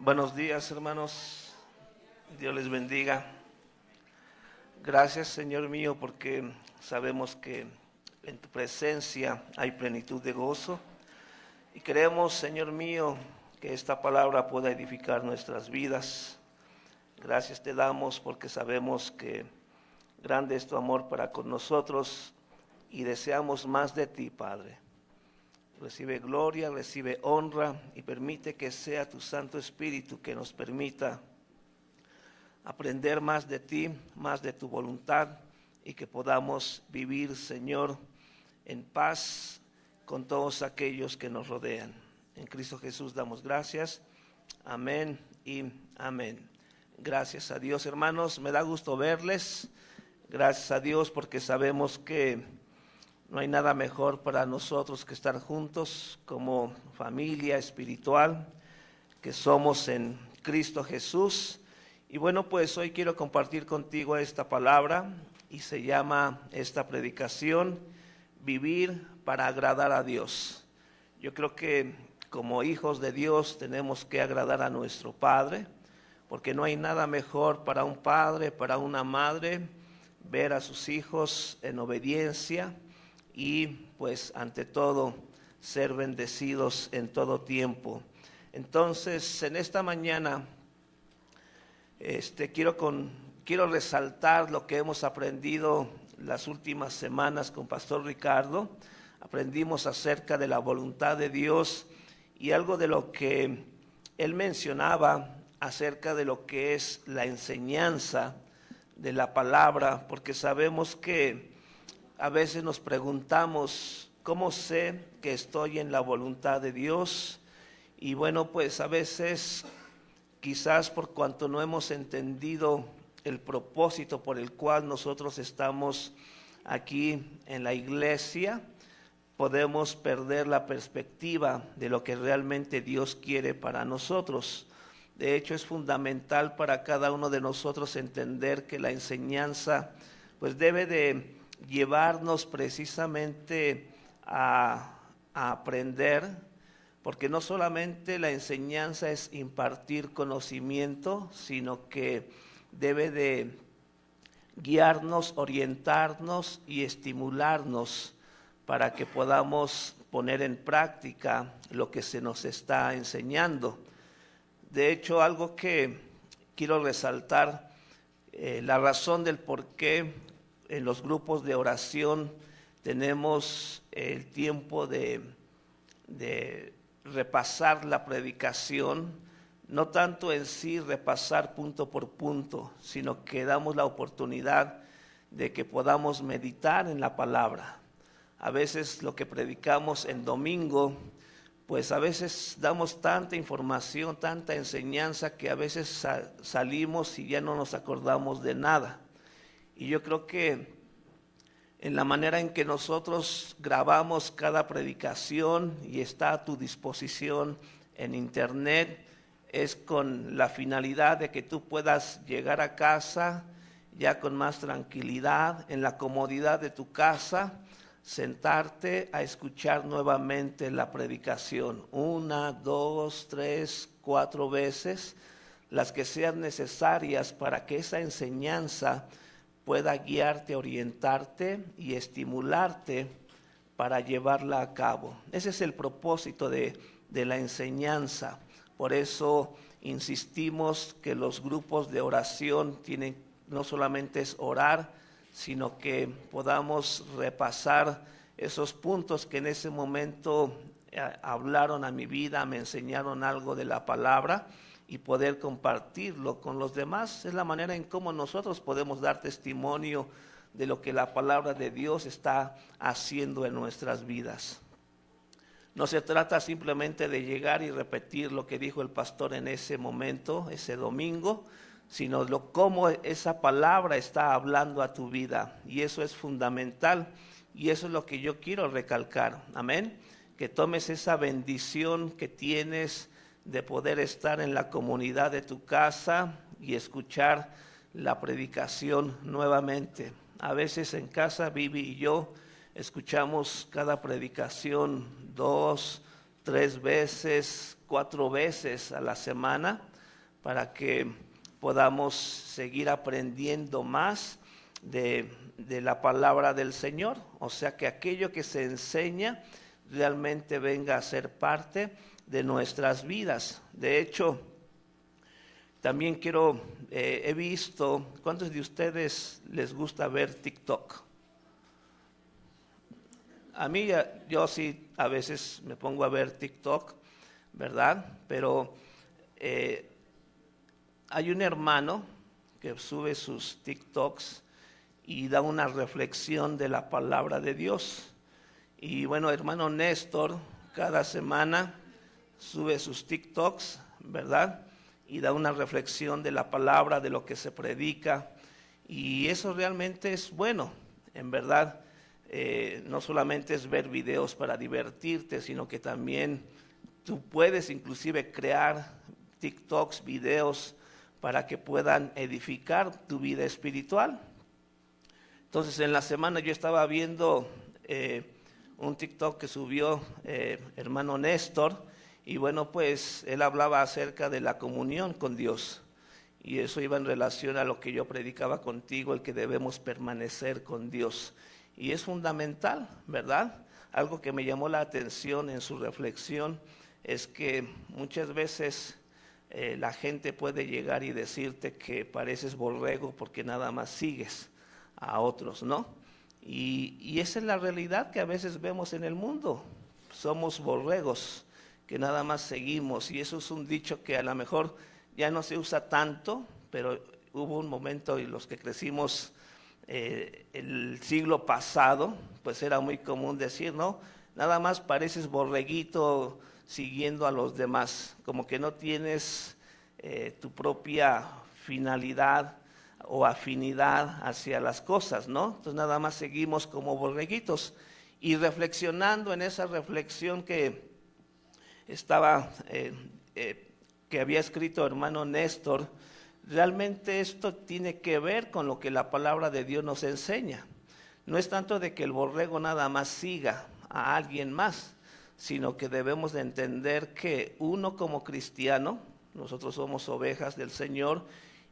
Buenos días, hermanos. Dios les bendiga. Gracias, Señor mío, porque sabemos que en tu presencia hay plenitud de gozo. Y creemos, Señor mío, que esta palabra pueda edificar nuestras vidas. Gracias te damos porque sabemos que grande es tu amor para con nosotros y deseamos más de ti, Padre. Recibe gloria, recibe honra y permite que sea tu Santo Espíritu que nos permita aprender más de ti, más de tu voluntad y que podamos vivir, Señor, en paz con todos aquellos que nos rodean. En Cristo Jesús damos gracias. Amén y amén. Gracias a Dios, hermanos. Me da gusto verles. Gracias a Dios porque sabemos que no hay nada mejor para nosotros que estar juntos como familia espiritual que somos en Cristo Jesús. Y bueno, pues hoy quiero compartir contigo esta palabra y se llama esta predicación, Vivir para agradar a Dios. Yo creo que como hijos de Dios tenemos que agradar a nuestro Padre, porque no hay nada mejor para un padre, para una madre, ver a sus hijos en obediencia y pues ante todo ser bendecidos en todo tiempo. Entonces en esta mañana quiero resaltar lo que hemos aprendido las últimas semanas con Pastor Ricardo. Aprendimos acerca de la voluntad de Dios y algo de lo que él mencionaba acerca de lo que es la enseñanza de la palabra, porque sabemos que a veces nos preguntamos, ¿cómo sé que estoy en la voluntad de Dios? Y bueno, pues a veces, quizás por cuanto no hemos entendido el propósito por el cual nosotros estamos aquí en la iglesia, podemos perder la perspectiva de lo que realmente Dios quiere para nosotros. De hecho, es fundamental para cada uno de nosotros entender que la enseñanza pues debe de llevarnos precisamente a aprender, porque no solamente la enseñanza es impartir conocimiento, sino que debe de guiarnos, orientarnos y estimularnos para que podamos poner en práctica lo que se nos está enseñando. De hecho, algo que quiero resaltar, la razón del por qué en los grupos de oración tenemos el tiempo de repasar la predicación, no tanto en sí repasar punto por punto, sino que damos la oportunidad de que podamos meditar en la palabra. A veces lo que predicamos en domingo, pues a veces damos tanta información, tanta enseñanza que a veces salimos y ya no nos acordamos de nada. Y yo creo que en la manera en que nosotros grabamos cada predicación y está a tu disposición en internet, es con la finalidad de que tú puedas llegar a casa ya con más tranquilidad, en la comodidad de tu casa, sentarte a escuchar nuevamente la predicación, 1, 2, 3, 4 veces, las que sean necesarias para que esa enseñanza pueda guiarte, orientarte y estimularte para llevarla a cabo. Ese es el propósito de la enseñanza. Por eso insistimos que los grupos de oración tienen, no solamente es orar, sino que podamos repasar esos puntos que en ese momento hablaron a mi vida, me enseñaron algo de la palabra y poder compartirlo con los demás. Es la manera en cómo nosotros podemos dar testimonio de lo que la palabra de Dios está haciendo en nuestras vidas. No se trata simplemente de llegar y repetir lo que dijo el pastor en ese momento, ese domingo, sino cómo esa palabra está hablando a tu vida. Y eso es fundamental y eso es lo que yo quiero recalcar. Amén. Que tomes esa bendición que tienes de poder estar en la comunidad de tu casa y escuchar la predicación nuevamente. A veces en casa, Vivi y yo escuchamos cada predicación 2, 3 veces, 4 veces a la semana para que podamos seguir aprendiendo más de la palabra del Señor. O sea, que aquello que se enseña realmente venga a ser parte de nuestras vidas. De hecho, también he visto, ¿cuántos de ustedes les gusta ver TikTok? A mí, yo sí, a veces me pongo a ver TikTok, ¿verdad? Pero hay un hermano que sube sus TikToks y da una reflexión de la palabra de Dios. Y bueno, hermano Néstor, cada semana sube sus TikToks, ¿verdad? Y da una reflexión de la palabra, de lo que se predica. Y eso realmente es bueno, en verdad. No solamente es ver videos para divertirte, sino que también tú puedes inclusive crear TikToks, videos, para que puedan edificar tu vida espiritual. Entonces, en la semana yo estaba viendo un TikTok que subió hermano Néstor, y bueno, pues él hablaba acerca de la comunión con Dios, y eso iba en relación a lo que yo predicaba contigo, el que debemos permanecer con Dios. Y es fundamental, ¿verdad? Algo que me llamó la atención en su reflexión es que muchas veces la gente puede llegar y decirte que pareces borrego porque nada más sigues a otros, ¿no? Y esa es la realidad que a veces vemos en el mundo. Somos borregos que nada más seguimos, y eso es un dicho que a lo mejor ya no se usa tanto, pero hubo un momento, y los que crecimos el siglo pasado, pues era muy común decir, ¿no? Nada más pareces borreguito siguiendo a los demás, como que no tienes tu propia finalidad o afinidad hacia las cosas, ¿no? Entonces nada más seguimos como borreguitos. Y reflexionando en esa reflexión que estaba, que había escrito hermano Néstor, realmente esto tiene que ver con lo que la palabra de Dios nos enseña. No es tanto de que el borrego nada más siga a alguien más, sino que debemos de entender que uno como cristiano, nosotros somos ovejas del Señor,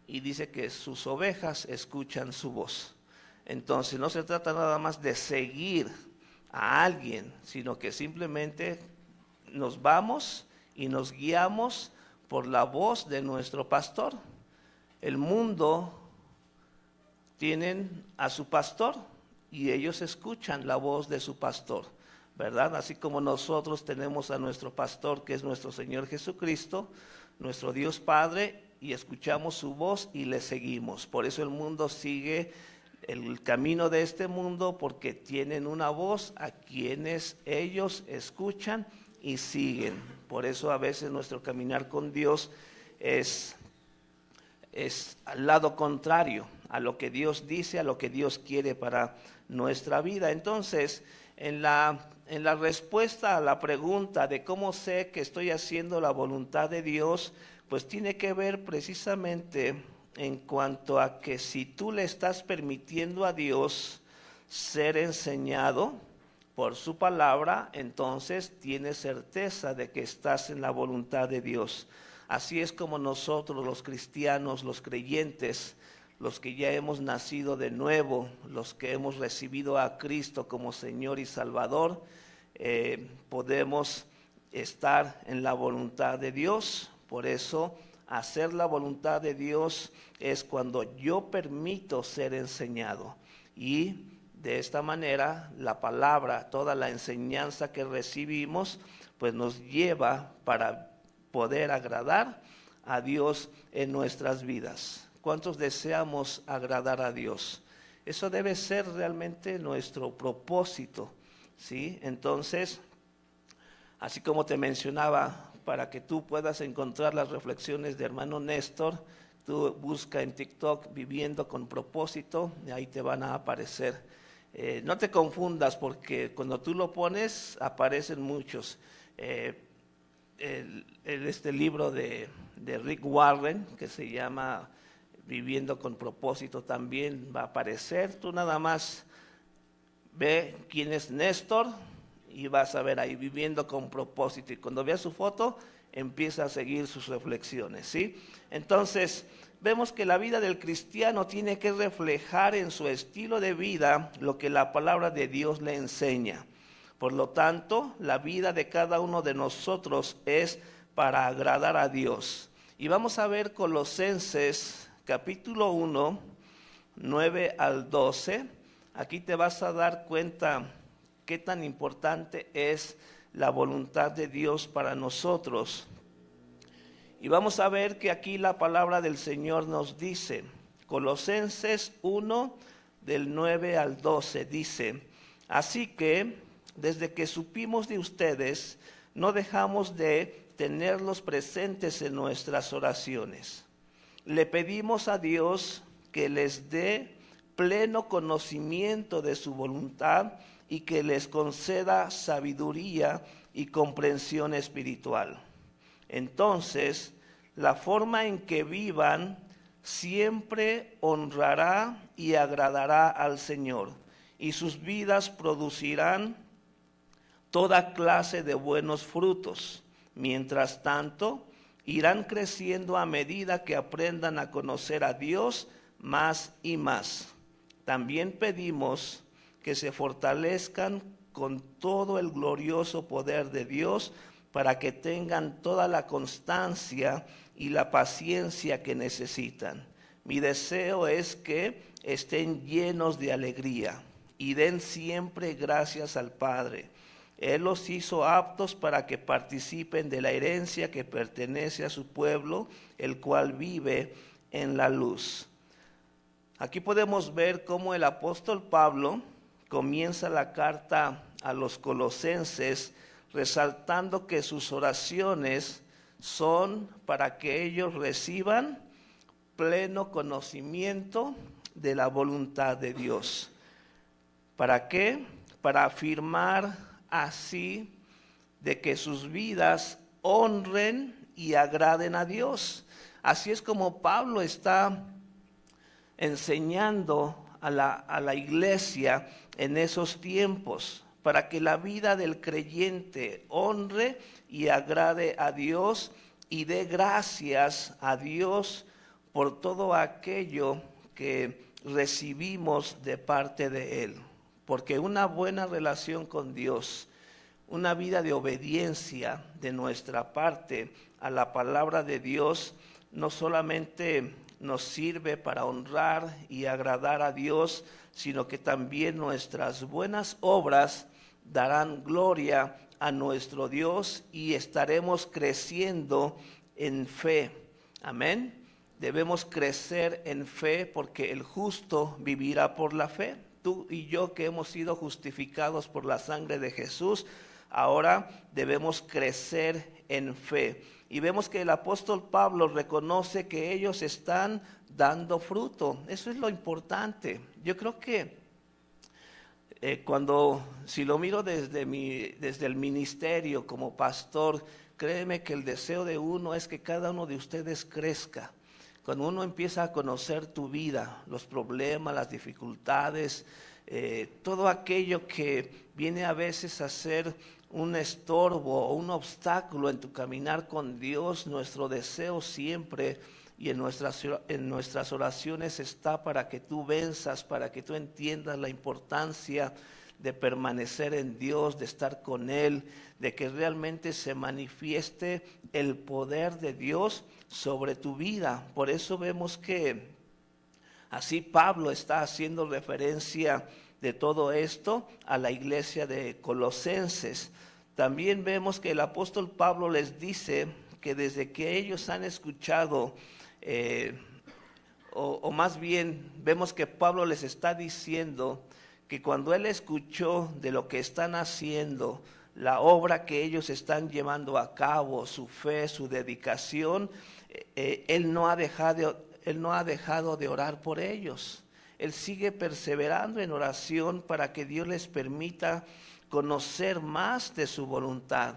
y dice que sus ovejas escuchan su voz. Entonces no se trata nada más de seguir a alguien, sino que simplemente nos vamos y nos guiamos por la voz de nuestro pastor. El mundo tienen a su pastor y ellos escuchan la voz de su pastor, ¿verdad? Así como nosotros tenemos a nuestro pastor, que es nuestro Señor Jesucristo, nuestro Dios Padre, y escuchamos su voz y le seguimos. Por eso el mundo sigue el camino de este mundo, porque tienen una voz a quienes ellos escuchan y siguen. Por eso a veces nuestro caminar con Dios es al lado contrario a lo que Dios dice, a lo que Dios quiere para nuestra vida. Entonces, en la respuesta a la pregunta de cómo sé que estoy haciendo la voluntad de Dios, pues tiene que ver precisamente en cuanto a que si tú le estás permitiendo a Dios ser enseñado por su palabra, entonces tienes certeza de que estás en la voluntad de Dios. Así es como nosotros los cristianos, los creyentes, los que ya hemos nacido de nuevo, los que hemos recibido a Cristo como Señor y Salvador, podemos estar en la voluntad de Dios. Por eso, hacer la voluntad de Dios es cuando yo permito ser enseñado. Y de esta manera, la palabra, toda la enseñanza que recibimos, pues nos lleva para poder agradar a Dios en nuestras vidas. ¿Cuántos deseamos agradar a Dios? Eso debe ser realmente nuestro propósito, ¿sí? Entonces, así como te mencionaba, para que tú puedas encontrar las reflexiones de hermano Néstor, tú busca en TikTok Viviendo con Propósito, y ahí te van a aparecer. No te confundas, porque cuando tú lo pones, aparecen muchos. Este libro de Rick Warren, que se llama Viviendo con Propósito, también va a aparecer. Tú nada más ve quién es Néstor y vas a ver ahí viviendo con propósito. Y cuando veas su foto, empieza a seguir sus reflexiones, ¿sí? Entonces, vemos que la vida del cristiano tiene que reflejar en su estilo de vida lo que la palabra de Dios le enseña. Por lo tanto, la vida de cada uno de nosotros es para agradar a Dios. Y vamos a ver Colosenses capítulo 1, 9 al 12. Aquí te vas a dar cuenta qué tan importante es la voluntad de Dios para nosotros. Y vamos a ver que aquí la palabra del Señor nos dice, Colosenses 1, del 9 al 12, dice: así que, desde que supimos de ustedes, no dejamos de tenerlos presentes en nuestras oraciones. Le pedimos a Dios que les dé pleno conocimiento de su voluntad y que les conceda sabiduría y comprensión espiritual. Entonces, la forma en que vivan siempre honrará y agradará al Señor, y sus vidas producirán toda clase de buenos frutos. Mientras tanto, irán creciendo a medida que aprendan a conocer a Dios más y más. También pedimos que se fortalezcan con todo el glorioso poder de Dios para que tengan toda la constancia y la paciencia que necesitan. Mi deseo es que estén llenos de alegría y den siempre gracias al Padre. Él los hizo aptos para que participen de la herencia que pertenece a su pueblo, el cual vive en la luz. Aquí podemos ver cómo el apóstol Pablo comienza la carta a los colosenses resaltando que sus oraciones son para que ellos reciban pleno conocimiento de la voluntad de Dios. ¿Para qué? Para afirmar así de que sus vidas honren y agraden a Dios. Así es como Pablo está enseñando a la iglesia en esos tiempos, para que la vida del creyente honre y agrade a Dios y dé gracias a Dios por todo aquello que recibimos de parte de Él. Porque una buena relación con Dios, una vida de obediencia de nuestra parte a la palabra de Dios, no solamente nos sirve para honrar y agradar a Dios, sino que también nuestras buenas obras darán gloria a nuestro Dios y estaremos creciendo en fe. Amén. Debemos crecer en fe porque el justo vivirá por la fe. Tú y yo que hemos sido justificados por la sangre de Jesús, ahora debemos crecer en fe. Y vemos que el apóstol Pablo reconoce que ellos están dando fruto. Eso es lo importante. Yo creo que si lo miro desde el ministerio como pastor, créeme que el deseo de uno es que cada uno de ustedes crezca. Cuando uno empieza a conocer tu vida, los problemas, las dificultades, todo aquello que viene a veces a ser un estorbo o un obstáculo en tu caminar con Dios, nuestro deseo siempre y en nuestras oraciones está para que tú venzas, para que tú entiendas la importancia de permanecer en Dios, de estar con Él, de que realmente se manifieste el poder de Dios sobre tu vida. Por eso vemos que así Pablo está haciendo referencia de todo esto a la iglesia de Colosenses. También vemos que el apóstol Pablo les dice que desde que ellos han escuchado, o más bien vemos que Pablo les está diciendo que cuando él escuchó de lo que están haciendo, la obra que ellos están llevando a cabo, su fe, su dedicación, él no ha dejado de orar por ellos. Él sigue perseverando en oración para que Dios les permita conocer más de su voluntad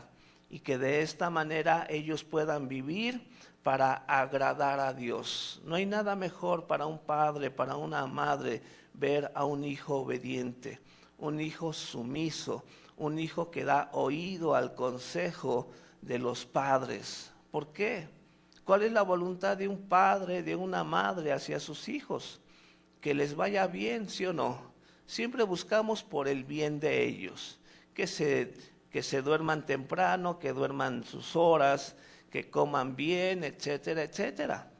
y que de esta manera ellos puedan vivir para agradar a Dios. No hay nada mejor para un padre, para una madre, ver a un hijo obediente, un hijo sumiso, un hijo que da oído al consejo de los padres. ¿Por qué? ¿Cuál es la voluntad de un padre, de una madre hacia sus hijos? Que les vaya bien, ¿sí o no? Siempre buscamos por el bien de ellos, que se duerman temprano, que duerman sus horas, que coman bien, etcétera, etcétera,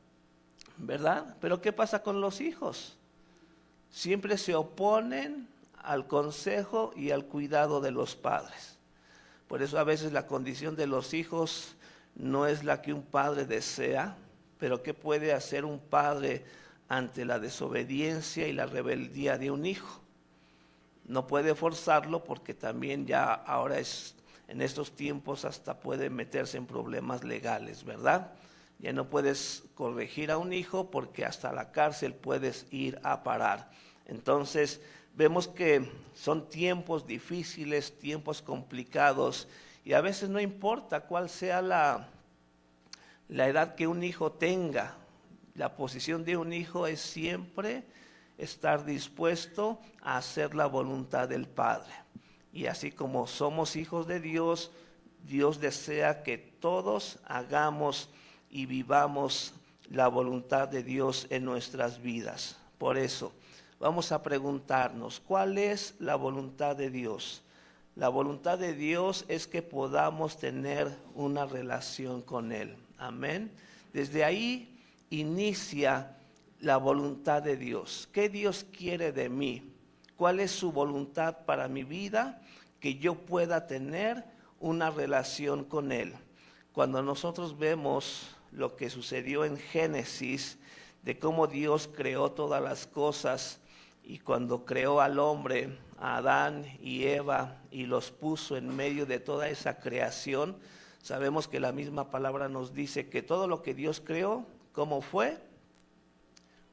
¿verdad? Pero ¿qué pasa con los hijos? Siempre se oponen al consejo y al cuidado de los padres. Por eso a veces la condición de los hijos no es la que un padre desea, pero ¿qué puede hacer un padre ante la desobediencia y la rebeldía de un hijo? No puede forzarlo porque también ya ahora en estos tiempos hasta puede meterse en problemas legales, ¿verdad? Ya no puedes corregir a un hijo porque hasta la cárcel puedes ir a parar. Entonces vemos que son tiempos difíciles, tiempos complicados, y a veces no importa cuál sea la edad que un hijo tenga. La posición de un hijo es siempre estar dispuesto a hacer la voluntad del Padre. Y así como somos hijos de Dios, Dios desea que todos hagamos y vivamos la voluntad de Dios en nuestras vidas. Por eso, vamos a preguntarnos, ¿cuál es la voluntad de Dios? La voluntad de Dios es que podamos tener una relación con Él. Amén. Desde ahí inicia la voluntad de Dios. ¿Qué Dios quiere de mí? ¿Cuál es su voluntad para mi vida? Que yo pueda tener una relación con Él. Cuando nosotros vemos lo que sucedió en Génesis, de cómo Dios creó todas las cosas, y cuando creó al hombre, a Adán y Eva, y los puso en medio de toda esa creación, sabemos que la misma palabra nos dice que todo lo que Dios creó, ¿cómo fue?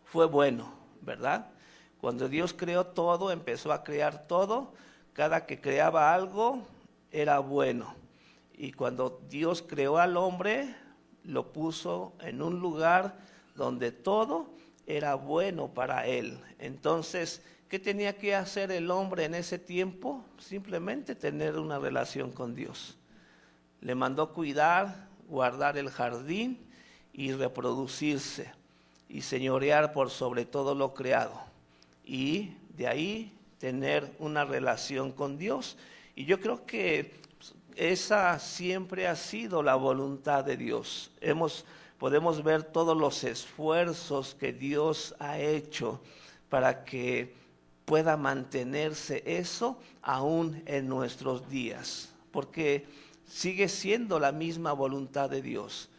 Fue bueno, ¿verdad? Cuando Dios creó todo, empezó a crear todo, cada que creaba algo era bueno. Y cuando Dios creó al hombre, lo puso en un lugar donde todo era bueno para él. Entonces, ¿qué tenía que hacer el hombre en ese tiempo? Simplemente tener una relación con Dios. Le mandó cuidar, guardar el jardín y reproducirse y señorear por sobre todo lo creado. Y de ahí tener una relación con Dios. Y yo creo que esa siempre ha sido la voluntad de Dios. Podemos ver todos los esfuerzos que Dios ha hecho para que pueda mantenerse eso aún en nuestros días, porque sigue siendo la misma voluntad de Dios.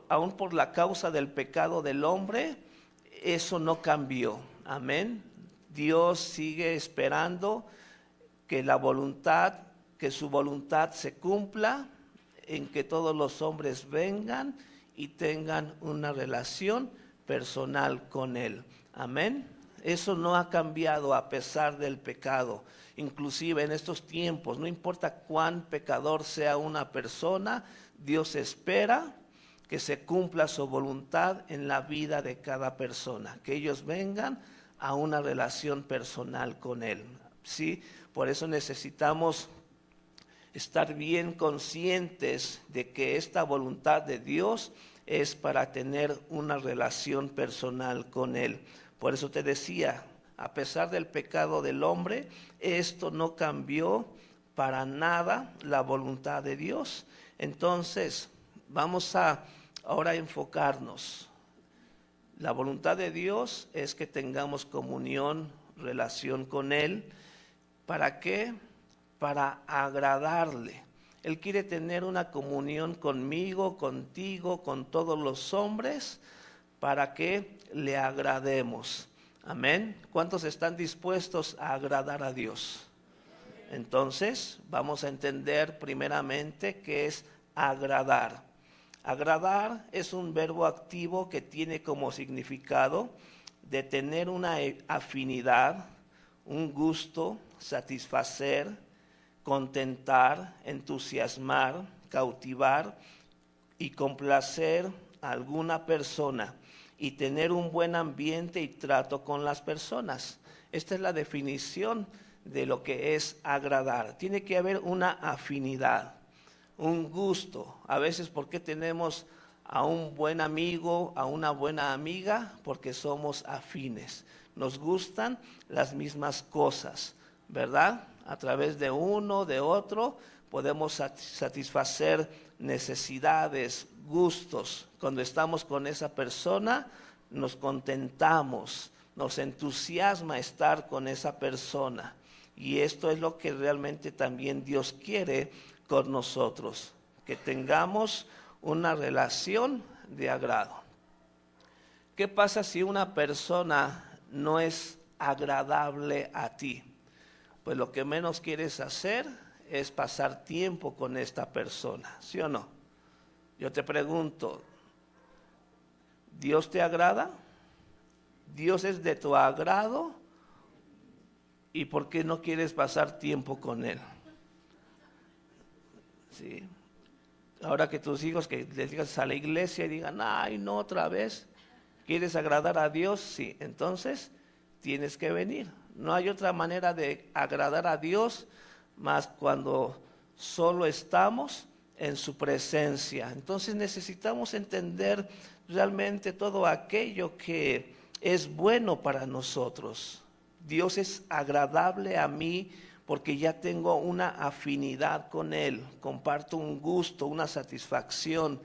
Aún por la causa del pecado del hombre, eso no cambió. Amén. Dios sigue esperando que su voluntad se cumpla, en que todos los hombres vengan y tengan una relación personal con Él. Amén. Eso no ha cambiado a pesar del pecado. Inclusive en estos tiempos, no importa cuán pecador sea una persona, Dios espera que se cumpla su voluntad en la vida de cada persona, que ellos vengan a una relación personal con Él. ¿Sí? Por eso necesitamos estar bien conscientes de que esta voluntad de Dios es para tener una relación personal con Él. Por eso te decía, a pesar del pecado del hombre, esto no cambió para nada la voluntad de Dios. Entonces, vamos a ahora enfocarnos. La voluntad de Dios es que tengamos comunión, relación con Él. ¿Para qué? Para agradarle. Él quiere tener una comunión conmigo, contigo, con todos los hombres, para que le agrademos. Amén. ¿Cuántos están dispuestos a agradar a Dios? Entonces, vamos a entender primeramente qué es agradar. Agradar es un verbo activo que tiene como significado de tener una afinidad, un gusto, satisfacer, contentar, entusiasmar, cautivar y complacer a alguna persona y tener un buen ambiente y trato con las personas. Esta es la definición de lo que es agradar. Tiene que haber una afinidad, un gusto. A veces, ¿por qué tenemos a un buen amigo, a una buena amiga? Porque somos afines. Nos gustan las mismas cosas, ¿verdad? A través de uno, de otro, podemos satisfacer necesidades, gustos. Cuando estamos con esa persona, nos contentamos, nos entusiasma estar con esa persona. Y esto es lo que realmente también Dios quiere con nosotros, que tengamos una relación de agrado. ¿Qué pasa si una persona no es agradable a ti? Pues lo que menos quieres hacer es pasar tiempo con esta persona, ¿sí o no? Yo te pregunto, ¿Dios te agrada? ¿Dios es de tu agrado? ¿Y por qué no quieres pasar tiempo con Él? ¿Sí? Ahora que tus hijos, que les digas a la iglesia y digan, ay, no, otra vez, ¿quieres agradar a Dios? Sí, entonces tienes que venir. No hay otra manera de agradar a Dios más cuando solo estamos en su presencia. Entonces necesitamos entender realmente todo aquello que es bueno para nosotros. Dios es agradable a mí porque ya tengo una afinidad con Él, comparto un gusto, una satisfacción.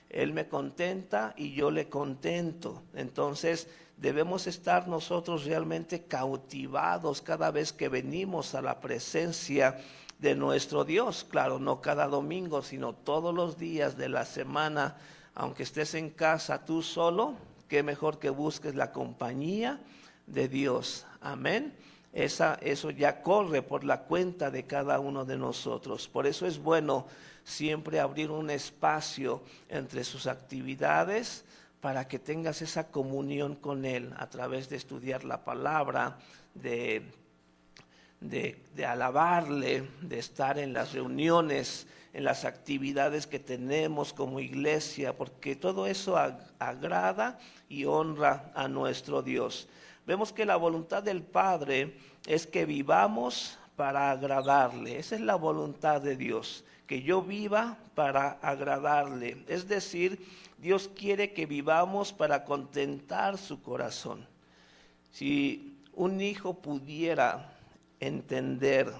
Él me contenta y yo le contento. Entonces debemos estar nosotros realmente cautivados cada vez que venimos a la presencia de nuestro Dios. Claro, no cada domingo, sino todos los días de la semana. Aunque estés en casa tú solo, qué mejor que busques la compañía de Dios. Amén. Eso ya corre por la cuenta de cada uno de nosotros. Por eso es bueno siempre abrir un espacio entre sus actividades para que tengas esa comunión con Él a través de estudiar la palabra, de alabarle, de estar en las reuniones, en las actividades que tenemos como iglesia, porque todo eso agrada y honra a nuestro Dios. Vemos que la voluntad del Padre es que vivamos para agradarle. Esa es la voluntad de Dios, que yo viva para agradarle. Es decir, Dios quiere que vivamos para contentar su corazón. Si un hijo pudiera entender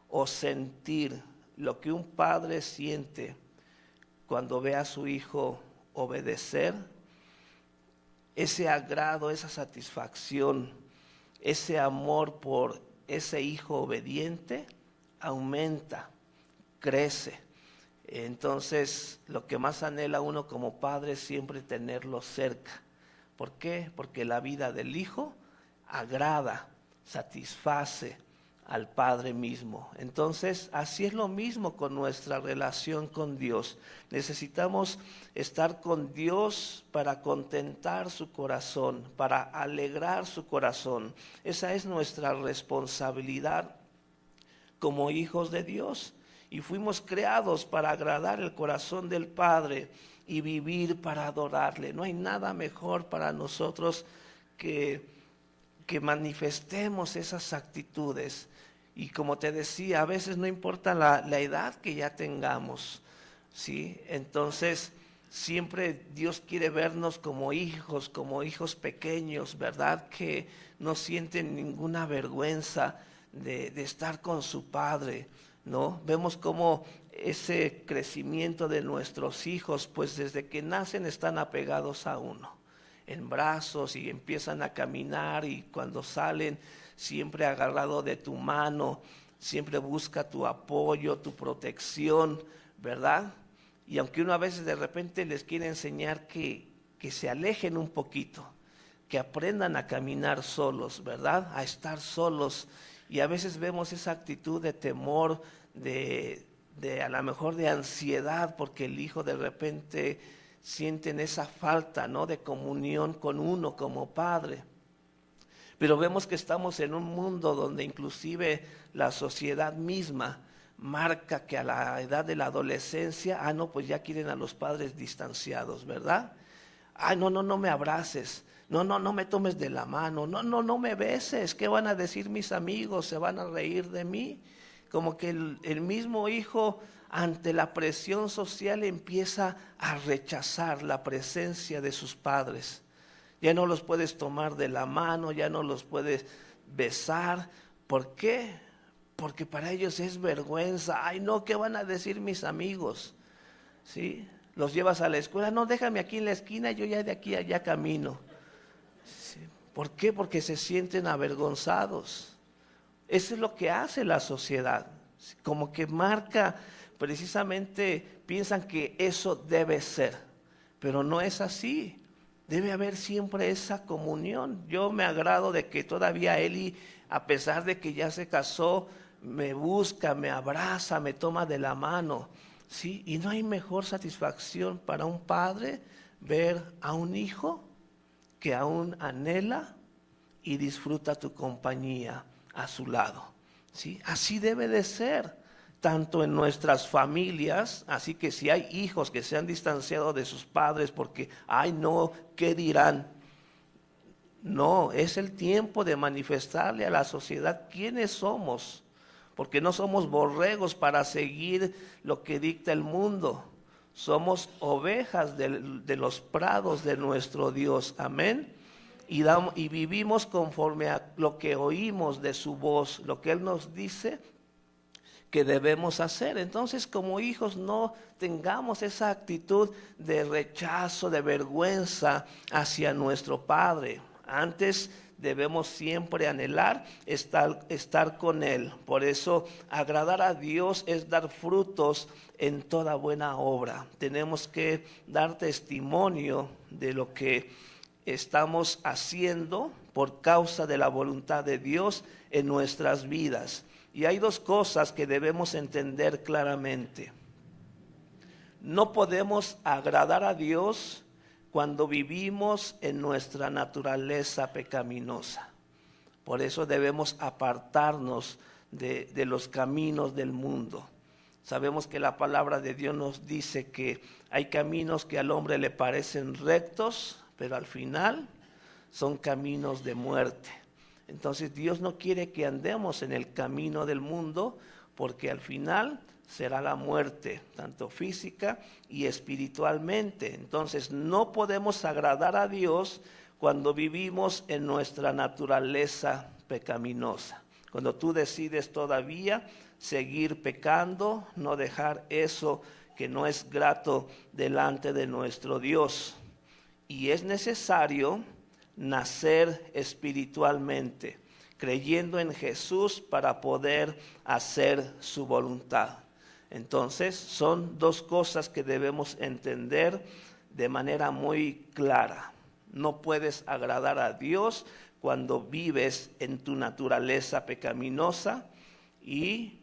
o sentir lo que un padre siente cuando ve a su hijo obedecer, ese agrado, esa satisfacción, ese amor por ese hijo obediente aumenta, crece. Entonces, lo que más anhela uno como padre es siempre tenerlo cerca. ¿Por qué? Porque la vida del hijo agrada, satisface al Padre mismo. Entonces, así es lo mismo con nuestra relación con Dios. Necesitamos estar con Dios para contentar su corazón, para alegrar su corazón. Esa es nuestra responsabilidad como hijos de Dios. Y fuimos creados para agradar el corazón del Padre y vivir para adorarle. No hay nada mejor para nosotros que manifestemos esas actitudes. Y como te decía, a veces no importa la edad que ya tengamos, ¿sí? Entonces, siempre Dios quiere vernos como hijos pequeños, ¿verdad? Que no sienten ninguna vergüenza de estar con su Padre, ¿no? Vemos cómo ese crecimiento de nuestros hijos, pues desde que nacen están apegados a uno, en brazos, y empiezan a caminar, y cuando salen siempre agarrado de tu mano, siempre busca tu apoyo, tu protección, ¿verdad? Y aunque uno a veces de repente les quiere enseñar que se alejen un poquito, que aprendan a caminar solos, ¿verdad? A estar solos. Y a veces vemos esa actitud de temor, de a lo mejor de ansiedad, porque el hijo de repente sienten esa falta, ¿no?, de comunión con uno como padre. Pero vemos que estamos en un mundo donde inclusive la sociedad misma marca que a la edad de la adolescencia, no, pues ya quieren a los padres distanciados, ¿verdad? No me abraces, No, no, no me tomes de la mano. No, no, no me beses. ¿Qué van a decir mis amigos? ¿Se van a reír de mí? Como que el mismo hijo ante la presión social empieza a rechazar la presencia de sus padres. Ya no los puedes tomar de la mano, ya no los puedes besar. ¿Por qué? Porque para ellos es vergüenza. Ay, no, ¿qué van a decir mis amigos? ¿Sí? Los llevas a la escuela. No, déjame aquí en la esquina, yo ya de aquí a allá camino. ¿Sí? ¿Por qué? Porque se sienten avergonzados. Eso es lo que hace la sociedad. Como que marca, precisamente piensan que eso debe ser, pero no es así. Debe haber siempre esa comunión. Yo me agrado de que todavía Eli, a pesar de que ya se casó, me busca, me abraza, me toma de la mano. ¿Sí? Y no hay mejor satisfacción para un padre ver a un hijo que aún anhela y disfruta tu compañía a su lado. ¿Sí? Así debe de ser, tanto en nuestras familias. Así que si hay hijos que se han distanciado de sus padres porque, ay no, ¿qué dirán? No, es el tiempo de manifestarle a la sociedad quiénes somos, porque no somos borregos para seguir lo que dicta el mundo. Somos ovejas de los prados de nuestro Dios. Amén. Y vivimos conforme a lo que oímos de su voz, lo que Él nos dice que debemos hacer. Entonces, como hijos, no tengamos esa actitud de rechazo, de vergüenza hacia nuestro Padre. Antes debemos siempre anhelar estar con Él. Por eso, agradar a Dios es dar frutos en toda buena obra. Tenemos que dar testimonio de lo que estamos haciendo por causa de la voluntad de Dios en nuestras vidas. Y hay dos cosas que debemos entender claramente. No podemos agradar a Dios cuando vivimos en nuestra naturaleza pecaminosa. Por eso debemos apartarnos de los caminos del mundo. Sabemos que la palabra de Dios nos dice que hay caminos que al hombre le parecen rectos, pero al final son caminos de muerte. Entonces Dios no quiere que andemos en el camino del mundo, porque al final será la muerte, tanto física y espiritualmente. Entonces no podemos agradar a Dios cuando vivimos en nuestra naturaleza pecaminosa. Cuando tú decides todavía seguir pecando, no dejar eso que no es grato delante de nuestro Dios. Y es necesario nacer espiritualmente, creyendo en Jesús para poder hacer su voluntad. Entonces, son dos cosas que debemos entender de manera muy clara. No puedes agradar a Dios cuando vives en tu naturaleza pecaminosa, y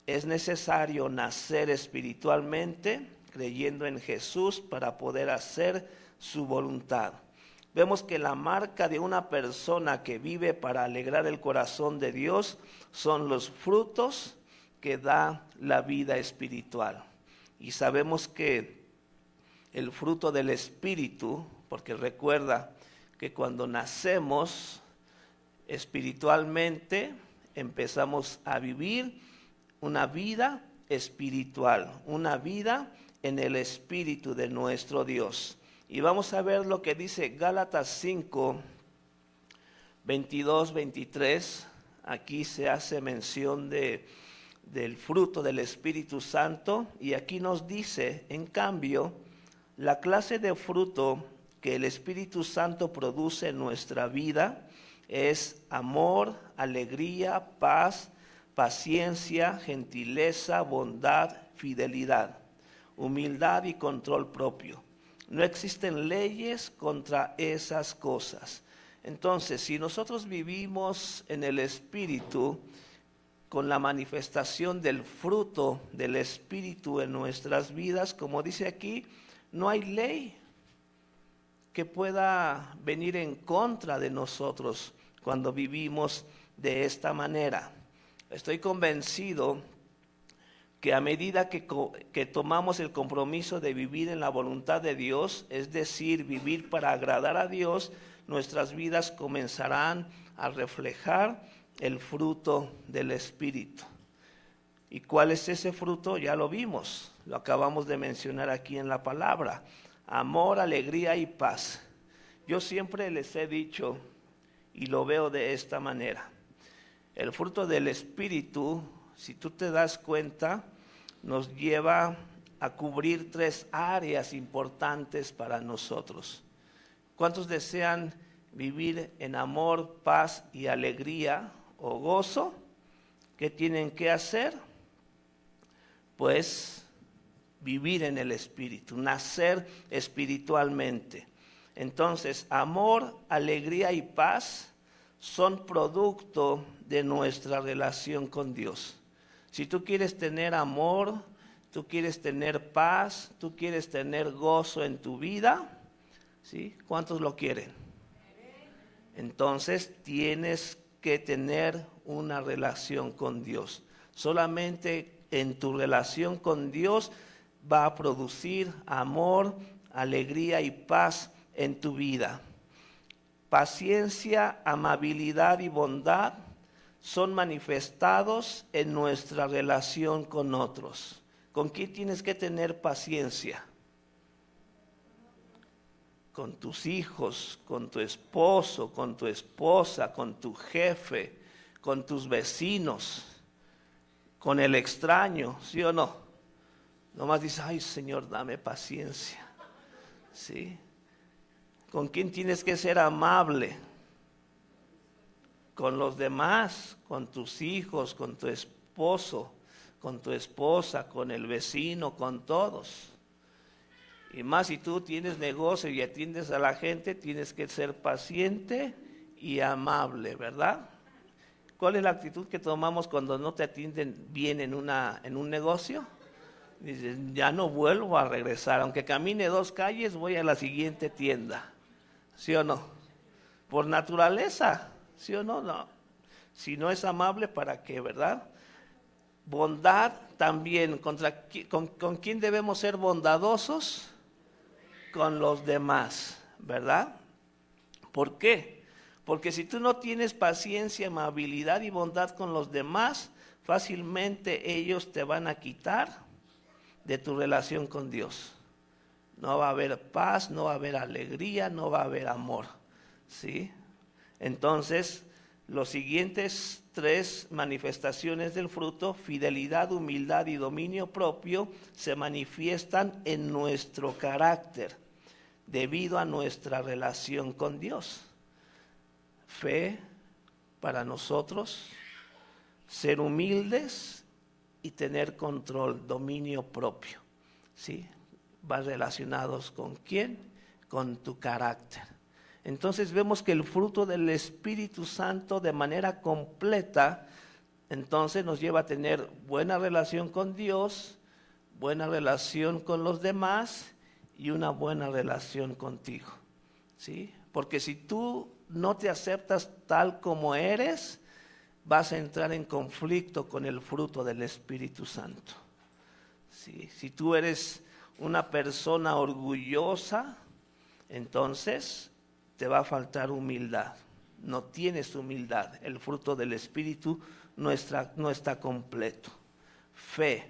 es necesario nacer espiritualmente, creyendo en Jesús para poder hacer su voluntad. Vemos que la marca de una persona que vive para alegrar el corazón de Dios son los frutos que da la vida espiritual. Y sabemos que el fruto del Espíritu, porque recuerda que cuando nacemos espiritualmente empezamos a vivir una vida espiritual, una vida en el Espíritu de nuestro Dios. Y vamos a ver lo que dice Gálatas 5, 22, 23. Aquí se hace mención del fruto del Espíritu Santo. Y aquí nos dice, en cambio, la clase de fruto que el Espíritu Santo produce en nuestra vida es amor, alegría, paz, paciencia, gentileza, bondad, fidelidad, humildad y control propio. No existen leyes contra esas cosas. Entonces, si nosotros vivimos en el Espíritu, con la manifestación del fruto del Espíritu en nuestras vidas, como dice aquí, no hay ley que pueda venir en contra de nosotros cuando vivimos de esta manera. Estoy convencido que a medida que tomamos el compromiso de vivir en la voluntad de Dios, es decir, vivir para agradar a Dios, nuestras vidas comenzarán a reflejar el fruto del Espíritu. ¿Y cuál es ese fruto? Ya lo vimos, lo acabamos de mencionar aquí en la palabra: amor, alegría y paz. Yo siempre les he dicho, y lo veo de esta manera: el fruto del Espíritu, si tú te das cuenta, nos lleva a cubrir 3 áreas importantes para nosotros. ¿Cuántos desean vivir en amor, paz y alegría o gozo? ¿Qué tienen que hacer? Pues vivir en el Espíritu, nacer espiritualmente. Entonces, amor, alegría y paz son producto de nuestra relación con Dios. Si tú quieres tener amor, tú quieres tener paz, tú quieres tener gozo en tu vida, ¿sí? ¿Cuántos lo quieren? Entonces tienes que tener una relación con Dios. Solamente en tu relación con Dios va a producir amor, alegría y paz en tu vida. Paciencia, amabilidad y bondad son manifestados en nuestra relación con otros. ¿Con quién tienes que tener paciencia? Con tus hijos, con tu esposo, con tu esposa, con tu jefe, con tus vecinos, con el extraño, ¿sí o no? Nomás dices, ay Señor, dame paciencia, ¿sí? ¿Con quién tienes que ser amable? Con los demás, con tus hijos, con tu esposo, con tu esposa, con el vecino, con todos. Y más si tú tienes negocio y atiendes a la gente, tienes que ser paciente y amable, ¿verdad? ¿Cuál es la actitud que tomamos cuando no te atienden bien en un negocio? Dices, ya no vuelvo a regresar, aunque camine 2 calles, voy a la siguiente tienda. ¿Sí o no? Por naturaleza, ¿sí o no? No. Si no es amable, ¿para qué, verdad? Bondad también. ¿Con quién debemos ser bondadosos? Con los demás, ¿verdad? ¿Por qué? Porque si tú no tienes paciencia, amabilidad y bondad con los demás, fácilmente ellos te van a quitar de tu relación con Dios. No va a haber paz, no va a haber alegría, no va a haber amor, ¿sí? Entonces, los siguientes 3 manifestaciones del fruto, fidelidad, humildad y dominio propio, se manifiestan en nuestro carácter debido a nuestra relación con Dios. Fe para nosotros, ser humildes y tener control, dominio propio, ¿sí? Va relacionados con quién, con tu carácter. Entonces vemos que el fruto del Espíritu Santo de manera completa, entonces nos lleva a tener buena relación con Dios, buena relación con los demás y una buena relación contigo, ¿sí? Porque si tú no te aceptas tal como eres, vas a entrar en conflicto con el fruto del Espíritu Santo, ¿sí? Si tú eres una persona orgullosa, entonces te va a faltar humildad. No tienes humildad. El fruto del Espíritu no está completo. Fe.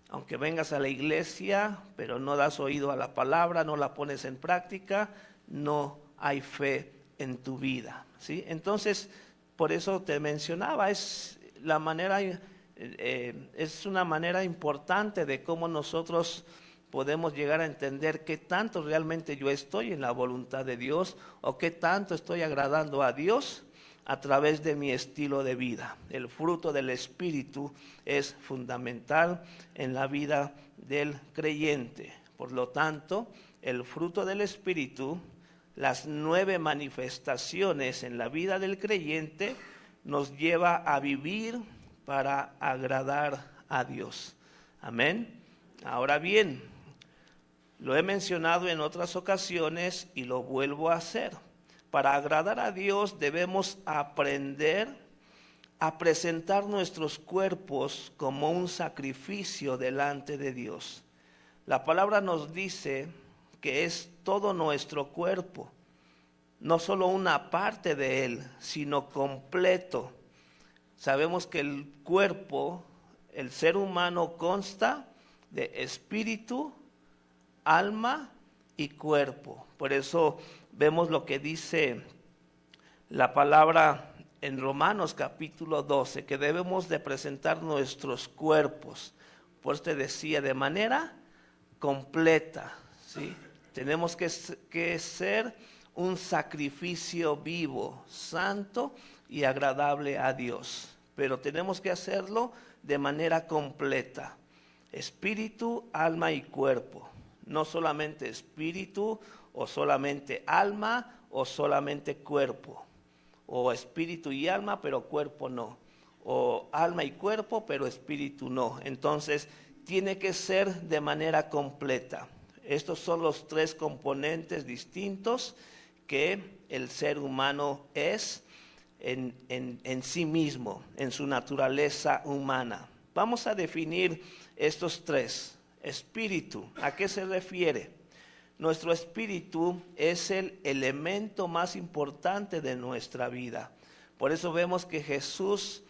Aunque vengas a la iglesia, pero no das oído a la palabra, no la pones en práctica, no hay fe en tu vida, ¿sí? Entonces, por eso te mencionaba, es una manera importante de cómo nosotros podemos llegar a entender qué tanto realmente yo estoy en la voluntad de Dios o qué tanto estoy agradando a Dios a través de mi estilo de vida. El fruto del Espíritu es fundamental en la vida del creyente. Por lo tanto, el fruto del Espíritu, las 9 manifestaciones en la vida del creyente, nos lleva a vivir para agradar a Dios. Amén. Ahora bien, lo he mencionado en otras ocasiones y lo vuelvo a hacer. Para agradar a Dios debemos aprender a presentar nuestros cuerpos como un sacrificio delante de Dios. La palabra nos dice que es todo nuestro cuerpo, no solo una parte de él, sino completo. Sabemos que el cuerpo, el ser humano, consta de espíritu, alma y cuerpo. Por eso vemos lo que dice la palabra en Romanos capítulo 12, que debemos de presentar nuestros cuerpos. Por eso te decía, de manera completa, ¿sí? Tenemos que ser un sacrificio vivo, santo y agradable a Dios. Pero tenemos que hacerlo de manera completa. Espíritu, alma y cuerpo. No solamente espíritu o solamente alma o solamente cuerpo. O espíritu y alma, pero cuerpo no. O alma y cuerpo, pero espíritu no. Entonces, tiene que ser de manera completa. Estos son los tres componentes distintos que el ser humano es en sí mismo, en su naturaleza humana. Vamos a definir estos tres. Espíritu, ¿a qué se refiere? Nuestro espíritu es el elemento más importante de nuestra vida. Por eso vemos que Jesús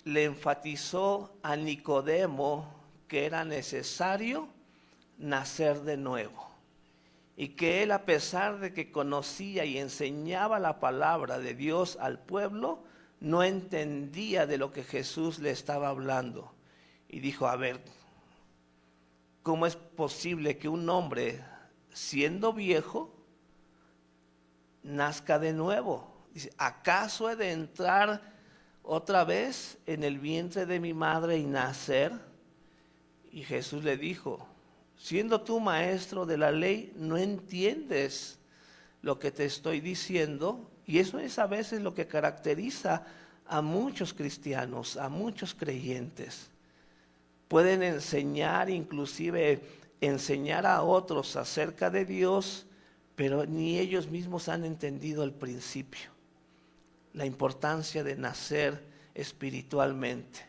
le enfatizó a Nicodemo que era necesario nacer de nuevo. Y que él, a pesar de que conocía y enseñaba la palabra de Dios al pueblo, no entendía de lo que Jesús le estaba hablando. Y dijo, a ver, ¿cómo es posible que un hombre, siendo viejo, nazca de nuevo? Dice, ¿acaso he de entrar otra vez en el vientre de mi madre y nacer? Y Jesús le dijo, siendo tú maestro de la ley, no entiendes lo que te estoy diciendo. Y eso es a veces lo que caracteriza a muchos cristianos, a muchos creyentes. Pueden enseñar, inclusive enseñar a otros acerca de Dios, pero ni ellos mismos han entendido el principio, la importancia de nacer espiritualmente.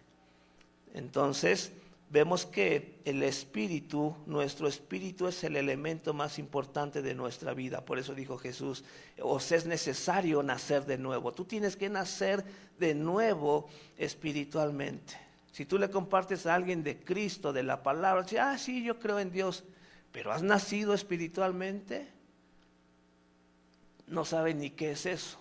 Entonces, vemos que el espíritu, nuestro espíritu es el elemento más importante de nuestra vida. Por eso dijo Jesús, os es necesario nacer de nuevo. Tú tienes que nacer de nuevo espiritualmente. Si tú le compartes a alguien de Cristo, de la palabra, dice, sí, yo creo en Dios, pero ¿has nacido espiritualmente? No sabe ni qué es eso.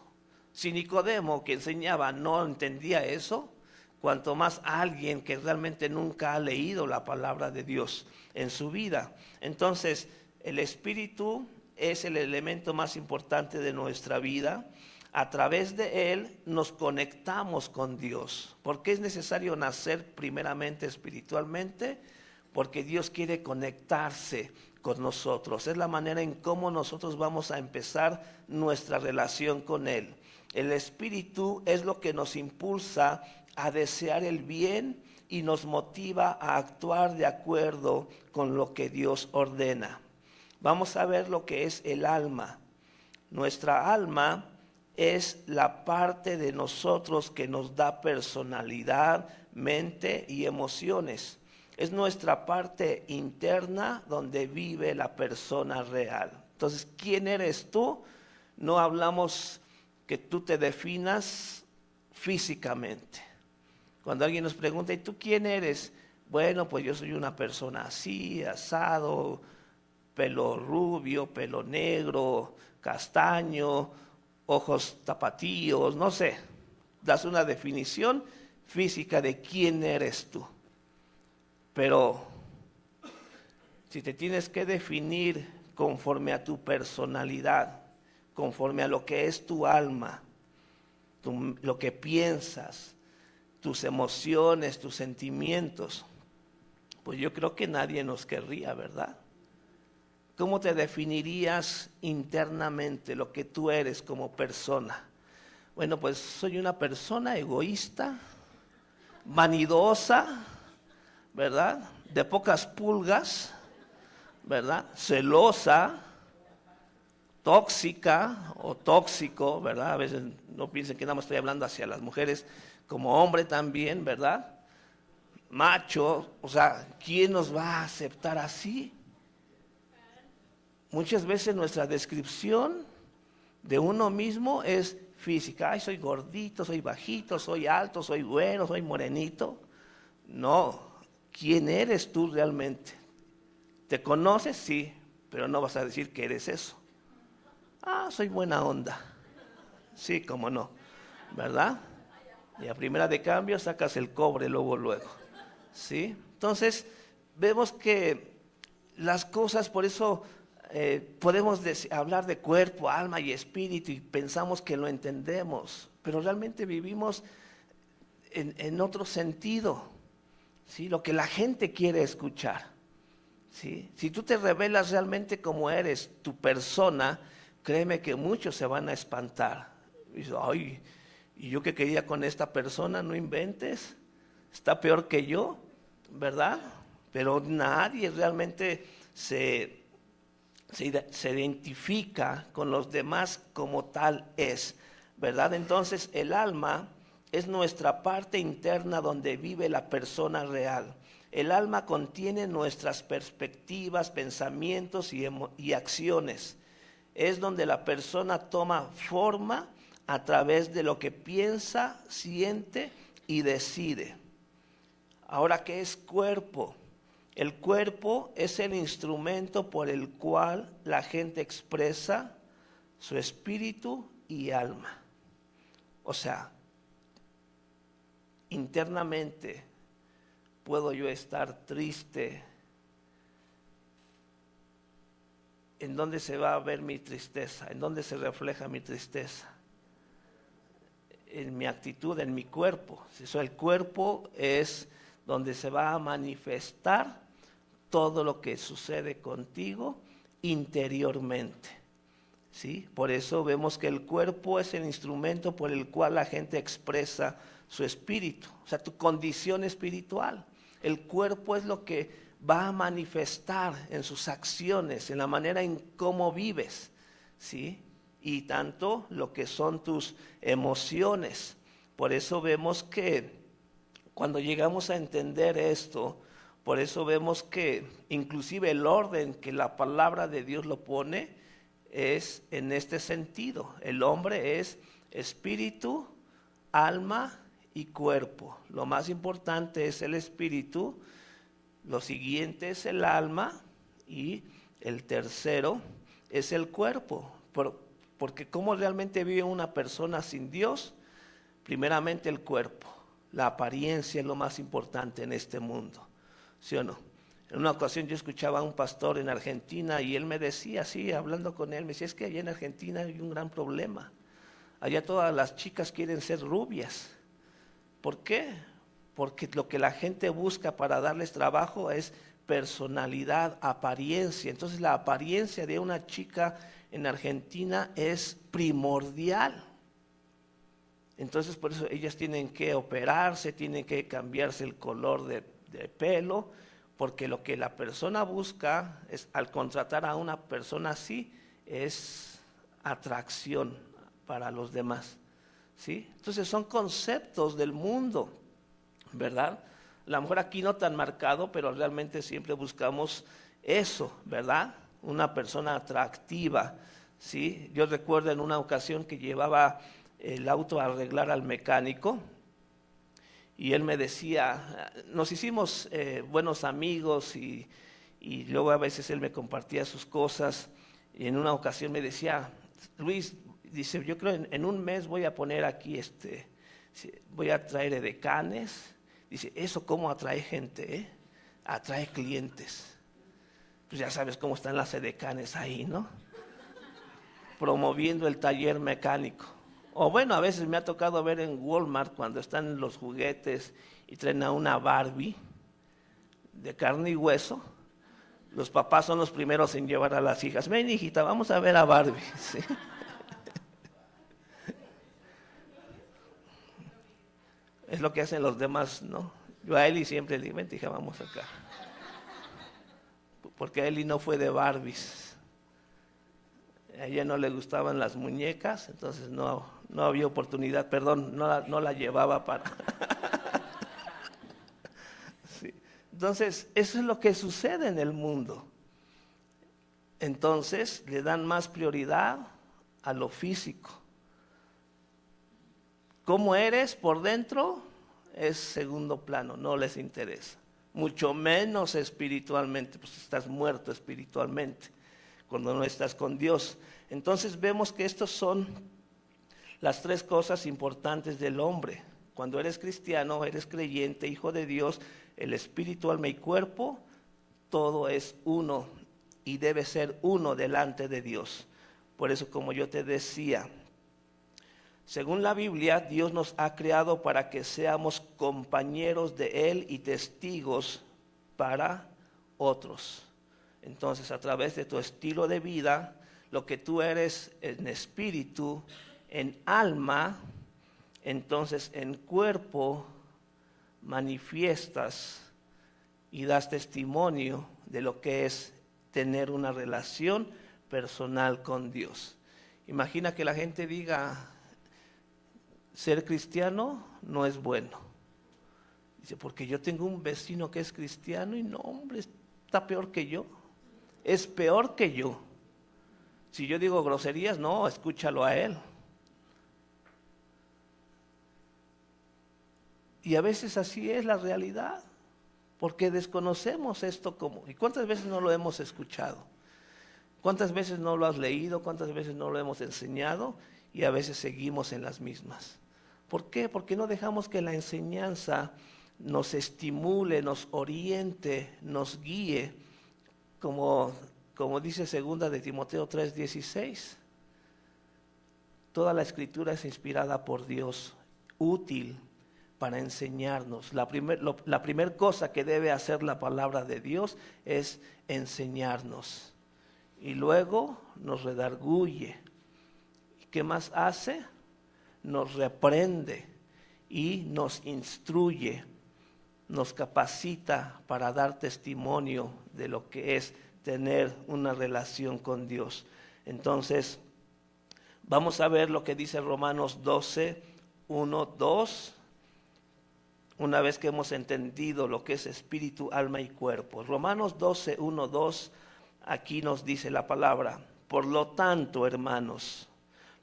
Si Nicodemo, que enseñaba, no entendía eso, cuanto más alguien que realmente nunca ha leído la palabra de Dios en su vida. Entonces, el espíritu es el elemento más importante de nuestra vida. A través de él nos conectamos con Dios. ¿Por qué es necesario nacer primeramente espiritualmente? Porque Dios quiere conectarse con nosotros. Es la manera en cómo nosotros vamos a empezar nuestra relación con él. El espíritu es lo que nos impulsa a desear el bien y nos motiva a actuar de acuerdo con lo que Dios ordena. Vamos a ver lo que es el alma. Nuestra alma es la parte de nosotros que nos da personalidad, mente y emociones. Es nuestra parte interna donde vive la persona real. Entonces, ¿quién eres tú? No hablamos que tú te definas físicamente. Cuando alguien nos pregunta, ¿y tú quién eres? Bueno, pues yo soy una persona así, asado, pelo rubio, pelo negro, castaño, ojos tapatíos, no sé. Das una definición física de quién eres tú. Pero si te tienes que definir conforme a tu personalidad, conforme a lo que es tu alma, lo que piensas, tus emociones, tus sentimientos, pues yo creo que nadie nos querría, ¿verdad? ¿Cómo te definirías internamente lo que tú eres como persona? Bueno, pues soy una persona egoísta, vanidosa, ¿verdad? De pocas pulgas, ¿verdad? Celosa, tóxica o tóxico, ¿verdad? A veces no piensen que nada más estoy hablando hacia las mujeres, como hombre también, ¿verdad? Macho, o sea, ¿quién nos va a aceptar así? Muchas veces nuestra descripción de uno mismo es física. Ay, soy gordito, soy bajito, soy alto, soy güero, soy morenito. No, ¿quién eres tú realmente? ¿Te conoces? Sí, pero no vas a decir que eres eso. Ah, soy buena onda. Sí, cómo no, ¿verdad? Y a primera de cambio sacas el cobre luego. ¿Sí? Entonces, vemos que las cosas, por eso podemos hablar de cuerpo, alma y espíritu y pensamos que lo entendemos, pero realmente vivimos en otro sentido, ¿sí? Lo que la gente quiere escuchar, ¿sí? Si tú te revelas realmente como eres, tu persona, créeme que muchos se van a espantar. Y dice, ay, y yo que quería con esta persona, no inventes, está peor que yo, ¿verdad? Pero nadie realmente se identifica con los demás como tal es, ¿verdad? Entonces el alma es nuestra parte interna donde vive la persona real. El alma contiene nuestras perspectivas, pensamientos y acciones. Es donde la persona toma forma a través de lo que piensa, siente y decide. Ahora, ¿qué es cuerpo? El cuerpo es el instrumento por el cual la gente expresa su espíritu y alma. O sea, internamente puedo yo estar triste. ¿En dónde se va a ver mi tristeza? ¿En dónde se refleja mi tristeza? En mi actitud, en mi cuerpo. Eso, el cuerpo es donde se va a manifestar todo lo que sucede contigo interiormente, ¿sí? Por eso vemos que el cuerpo es el instrumento por el cual la gente expresa su espíritu, o sea, tu condición espiritual. El cuerpo es lo que va a manifestar en sus acciones, en la manera en cómo vives, ¿sí? Y tanto lo que son tus emociones. Por eso vemos que cuando llegamos a entender esto, por eso vemos que inclusive el orden que la palabra de Dios lo pone es en este sentido. El hombre es espíritu, alma y cuerpo. Lo más importante es el espíritu, lo siguiente es el alma y el tercero es el cuerpo. Porque ¿cómo realmente vive una persona sin Dios? Primeramente el cuerpo. La apariencia es lo más importante en este mundo, ¿sí o no? En una ocasión yo escuchaba a un pastor en Argentina y él me decía, así hablando con él, me decía, es que allá en Argentina hay un gran problema. Allá todas las chicas quieren ser rubias. ¿Por qué? Porque lo que la gente busca para darles trabajo es personalidad, apariencia. Entonces la apariencia de una chica en Argentina es primordial. Entonces por eso ellas tienen que operarse, tienen que cambiarse el color de pelo, porque lo que la persona busca es, al contratar a una persona así, es atracción para los demás, ¿sí? Entonces son conceptos del mundo, ¿verdad? A lo mejor aquí no tan marcado, pero realmente siempre buscamos eso, ¿verdad? Una persona atractiva, ¿sí? Yo recuerdo en una ocasión que llevaba el auto a arreglar al mecánico y él me decía, nos hicimos buenos amigos y luego a veces él me compartía sus cosas y en una ocasión me decía, Luis, dice, yo creo en un mes voy a poner aquí voy a traer edecanes. Dice, ¿eso cómo atrae gente? Atrae clientes. Pues ya sabes cómo están las edecanes ahí, ¿no? Promoviendo el taller mecánico. O bueno, a veces me ha tocado ver en Walmart cuando están los juguetes y traen a una Barbie de carne y hueso. Los papás son los primeros en llevar a las hijas. Ven, hijita, vamos a ver a Barbie. ¿Sí? Es lo que hacen los demás, ¿no? Yo a Eli siempre le digo, ven, hija, vamos acá. Porque Eli no fue de Barbies. A ella no le gustaban las muñecas, entonces no había oportunidad, perdón, no la llevaba para... Sí. Entonces, eso es lo que sucede en el mundo. Entonces, le dan más prioridad a lo físico. ¿Cómo eres por dentro? Es segundo plano, no les interesa. Mucho menos espiritualmente, pues estás muerto espiritualmente cuando no estás con Dios. Entonces vemos que estas son las tres cosas importantes del hombre. Cuando eres cristiano, eres creyente, hijo de Dios, el espíritu, alma y cuerpo, todo es uno y debe ser uno delante de Dios. Por eso, como yo te decía, según la Biblia, Dios nos ha creado para que seamos compañeros de Él y testigos para otros. Entonces, a través de tu estilo de vida, lo que tú eres en espíritu, en alma, entonces en cuerpo, manifiestas y das testimonio de lo que es tener una relación personal con Dios. Imagina que la gente diga, ser cristiano no es bueno. Dice, porque yo tengo un vecino que es cristiano y no, hombre, está peor que yo. Es peor que yo. Si yo digo groserías, no, escúchalo a él. Y a veces así es la realidad, porque desconocemos esto como... ¿Y cuántas veces no lo hemos escuchado? ¿Cuántas veces no lo has leído? ¿Cuántas veces no lo hemos enseñado? Y a veces seguimos en las mismas. ¿Por qué? Porque no dejamos que la enseñanza nos estimule, nos oriente, nos guíe, como dice segunda de Timoteo 3:16. Toda la escritura es inspirada por Dios, útil para enseñarnos. La primer cosa que debe hacer la palabra de Dios es enseñarnos. Y luego nos redarguye. ¿Y qué más hace? Nos reprende y nos instruye, nos capacita para dar testimonio de lo que es tener una relación con Dios. Entonces, vamos a ver lo que dice Romanos 12, 1, 2, una vez que hemos entendido lo que es espíritu, alma y cuerpo. Romanos 12, 1, 2, aquí nos dice la palabra, por lo tanto, hermanos,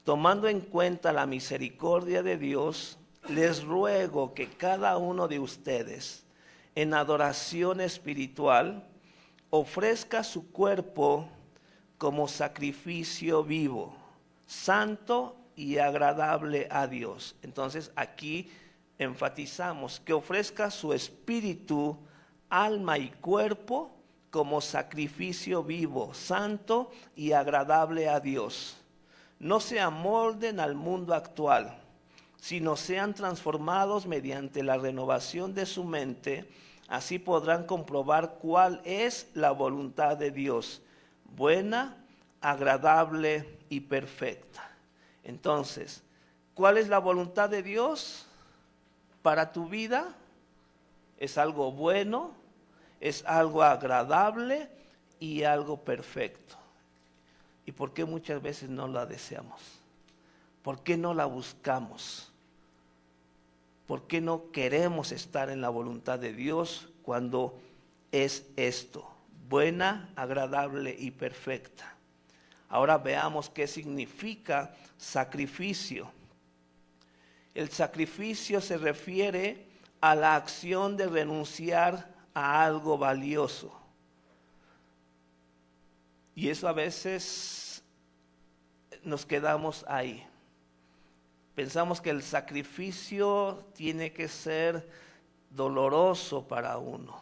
tomando en cuenta la misericordia de Dios, les ruego que cada uno de ustedes, en adoración espiritual, ofrezca su cuerpo como sacrificio vivo, santo y agradable a Dios. Entonces aquí enfatizamos que ofrezca su espíritu, alma y cuerpo como sacrificio vivo, santo y agradable a Dios. No se amolden al mundo actual, sino sean transformados mediante la renovación de su mente. Así podrán comprobar cuál es la voluntad de Dios, buena, agradable y perfecta. Entonces, ¿cuál es la voluntad de Dios para tu vida? Es algo bueno, es algo agradable y algo perfecto. ¿Y por qué muchas veces no la deseamos? ¿Por qué no la buscamos? ¿Por qué no queremos estar en la voluntad de Dios cuando es esto? Buena, agradable y perfecta. Ahora veamos qué significa sacrificio. El sacrificio se refiere a la acción de renunciar a algo valioso. Y eso a veces nos quedamos ahí. Pensamos que el sacrificio tiene que ser doloroso para uno,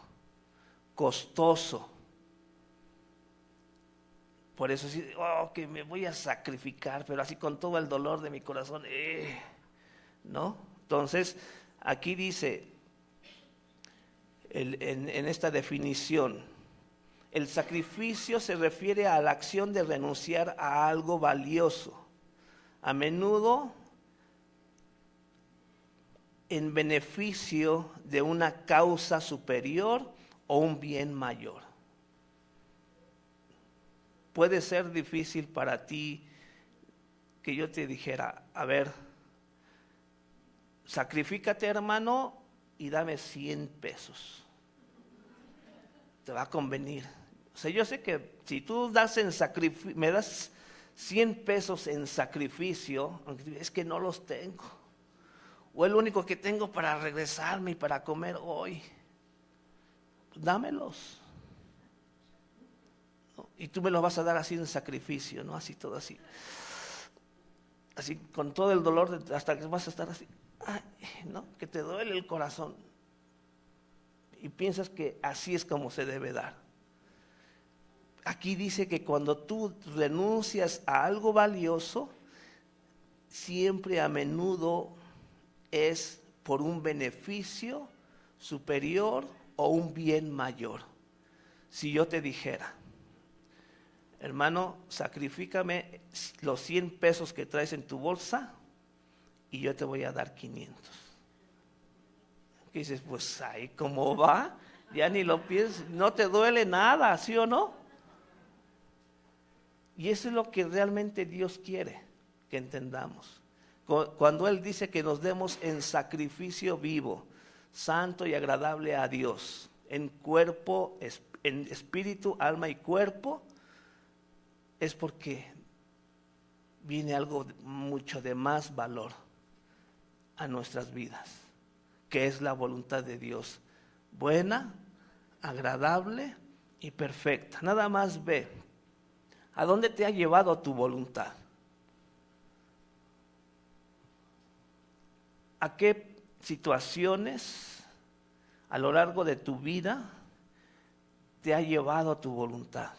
costoso. Por eso sí, que me voy a sacrificar, pero así con todo el dolor de mi corazón, ¿no? Entonces, aquí dice, en esta definición, el sacrificio se refiere a la acción de renunciar a algo valioso, a menudo en beneficio de una causa superior o un bien mayor. puede ser difícil para ti que yo te dijera, a ver, sacrifícate, hermano, y dame 100 pesos. Te va a convenir. O sea, yo sé que si tú me das 100 pesos en sacrificio, es que no los tengo. O el único que tengo para regresarme y para comer hoy. Dámelos. ¿No? Y tú me los vas a dar así en sacrificio, ¿no? Así todo así. Así con todo el dolor, hasta que vas a estar así. Ay, ¿no? Que te duele el corazón. Y piensas que así es como se debe dar. Aquí dice que cuando tú renuncias a algo valioso, siempre a menudo es por un beneficio superior o un bien mayor. Si yo te dijera, hermano, sacrifícame los 100 pesos que traes en tu bolsa y yo te voy a dar 500. Y dices, pues ahí cómo va, ya ni lo piensas, no te duele nada, ¿sí o no? Y eso es lo que realmente Dios quiere que entendamos. Cuando Él dice que nos demos en sacrificio vivo, santo y agradable a Dios, en cuerpo, en espíritu, alma y cuerpo, es porque viene algo mucho de más valor a nuestras vidas, que es la voluntad de Dios, buena, agradable y perfecta. Nada más ve, ¿a dónde te ha llevado tu voluntad? ¿A qué situaciones a lo largo de tu vida te ha llevado tu voluntad?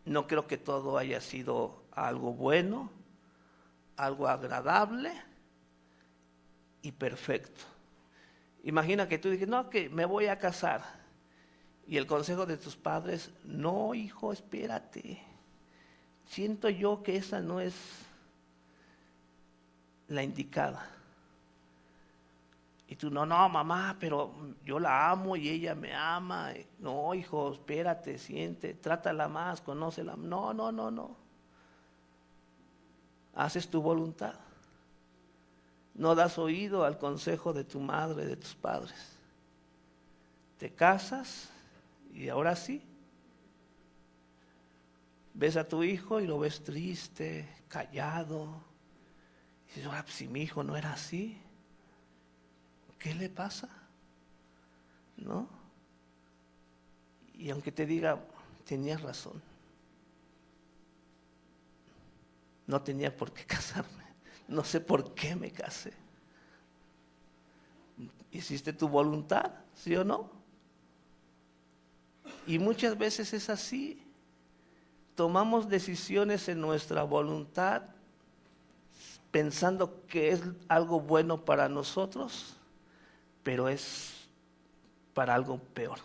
No creo que todo haya sido algo bueno, algo agradable y perfecto. Imagina que tú dices, no, que me voy a casar. Y el consejo de tus padres, no, hijo, espérate. Siento yo que esa no es la indicada. Y tú, no, mamá, pero yo la amo y ella me ama. No, hijo, espérate, siente, trátala más, conócela. No. Haces tu voluntad. No das oído al consejo de tu madre, de tus padres. Te casas y ahora sí. Ves a tu hijo y lo ves triste, callado. Y dices, ahora, pues, si mi hijo no era así, ¿qué le pasa? ¿No? Y aunque te diga, tenías razón. No tenía por qué casarme. No sé por qué me casé. ¿Hiciste tu voluntad? ¿Sí o no? Y muchas veces es así. Tomamos decisiones en nuestra voluntad pensando que es algo bueno para nosotros, pero es para algo peor.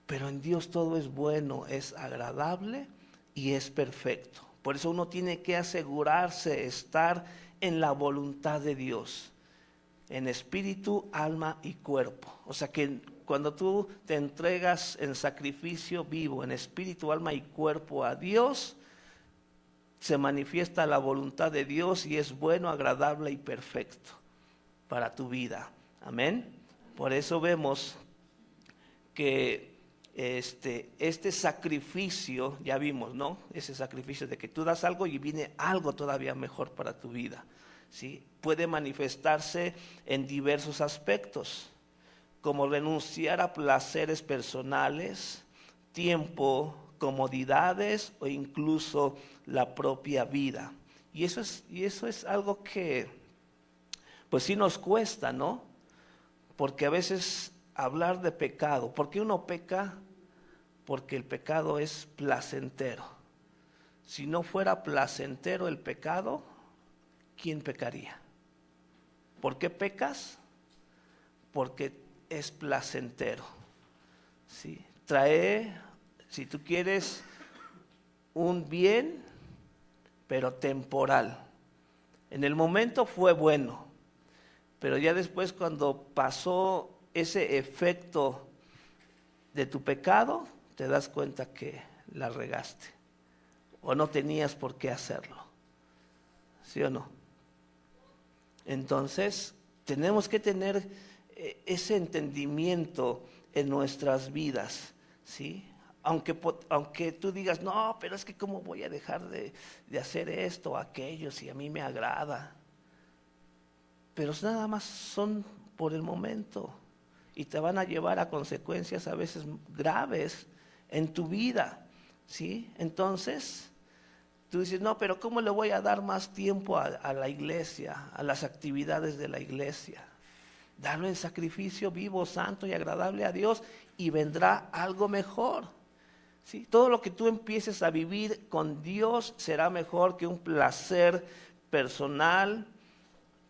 Pero en Dios todo es bueno, es agradable y es perfecto. Por eso uno tiene que asegurarse estar en la voluntad de Dios, en espíritu, alma y cuerpo. O sea que cuando tú te entregas en sacrificio vivo, en espíritu, alma y cuerpo a Dios, se manifiesta la voluntad de Dios y es bueno, agradable y perfecto para tu vida. Amén. Por eso vemos que este sacrificio, ya vimos, ¿no? Ese sacrificio de que tú das algo y viene algo todavía mejor para tu vida, ¿sí? Puede manifestarse en diversos aspectos, como renunciar a placeres personales, tiempo, comodidades o incluso la propia vida. Y eso es algo que, pues sí nos cuesta, ¿no? Porque a veces hablar de pecado, ¿por qué uno peca? Porque el pecado es placentero. Si no fuera placentero el pecado, ¿quién pecaría? ¿Por qué pecas? Porque es placentero. ¿Sí? Si tú quieres un bien, pero temporal. En el momento fue bueno, pero ya después cuando pasó ese efecto de tu pecado, te das cuenta que la regaste o no tenías por qué hacerlo. ¿Sí o no? Entonces, tenemos que tener ese entendimiento en nuestras vidas, ¿sí? Aunque tú digas, no, pero es que cómo voy a dejar de hacer esto o aquello si a mí me agrada. Pero nada más son por el momento y te van a llevar a consecuencias a veces graves en tu vida, ¿sí? Entonces, tú dices, no, pero ¿cómo le voy a dar más tiempo a la iglesia, a las actividades de la iglesia? Darlo en sacrificio vivo, santo y agradable a Dios y vendrá algo mejor. ¿Sí? Todo lo que tú empieces a vivir con Dios será mejor que un placer personal.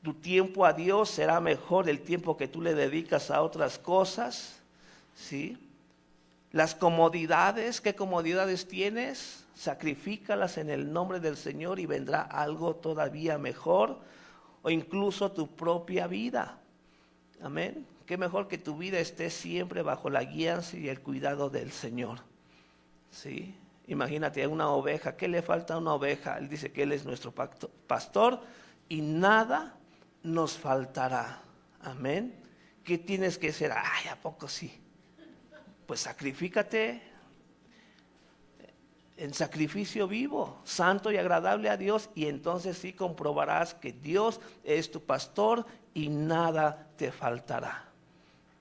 Tu tiempo a Dios será mejor el tiempo que tú le dedicas a otras cosas. ¿Sí? Las comodidades, ¿qué comodidades tienes? Sacrifícalas en el nombre del Señor y vendrá algo todavía mejor, o incluso tu propia vida. Amén. Qué mejor que tu vida esté siempre bajo la guianza y el cuidado del Señor. ¿Sí? Imagínate a una oveja, ¿qué le falta a una oveja? Él dice que Él es nuestro pastor y nada nos faltará. Amén. ¿Qué tienes que hacer? Ay, ¿a poco sí? Pues sacrifícate en sacrificio vivo, santo y agradable a Dios, y entonces sí comprobarás que Dios es tu pastor y nada te faltará.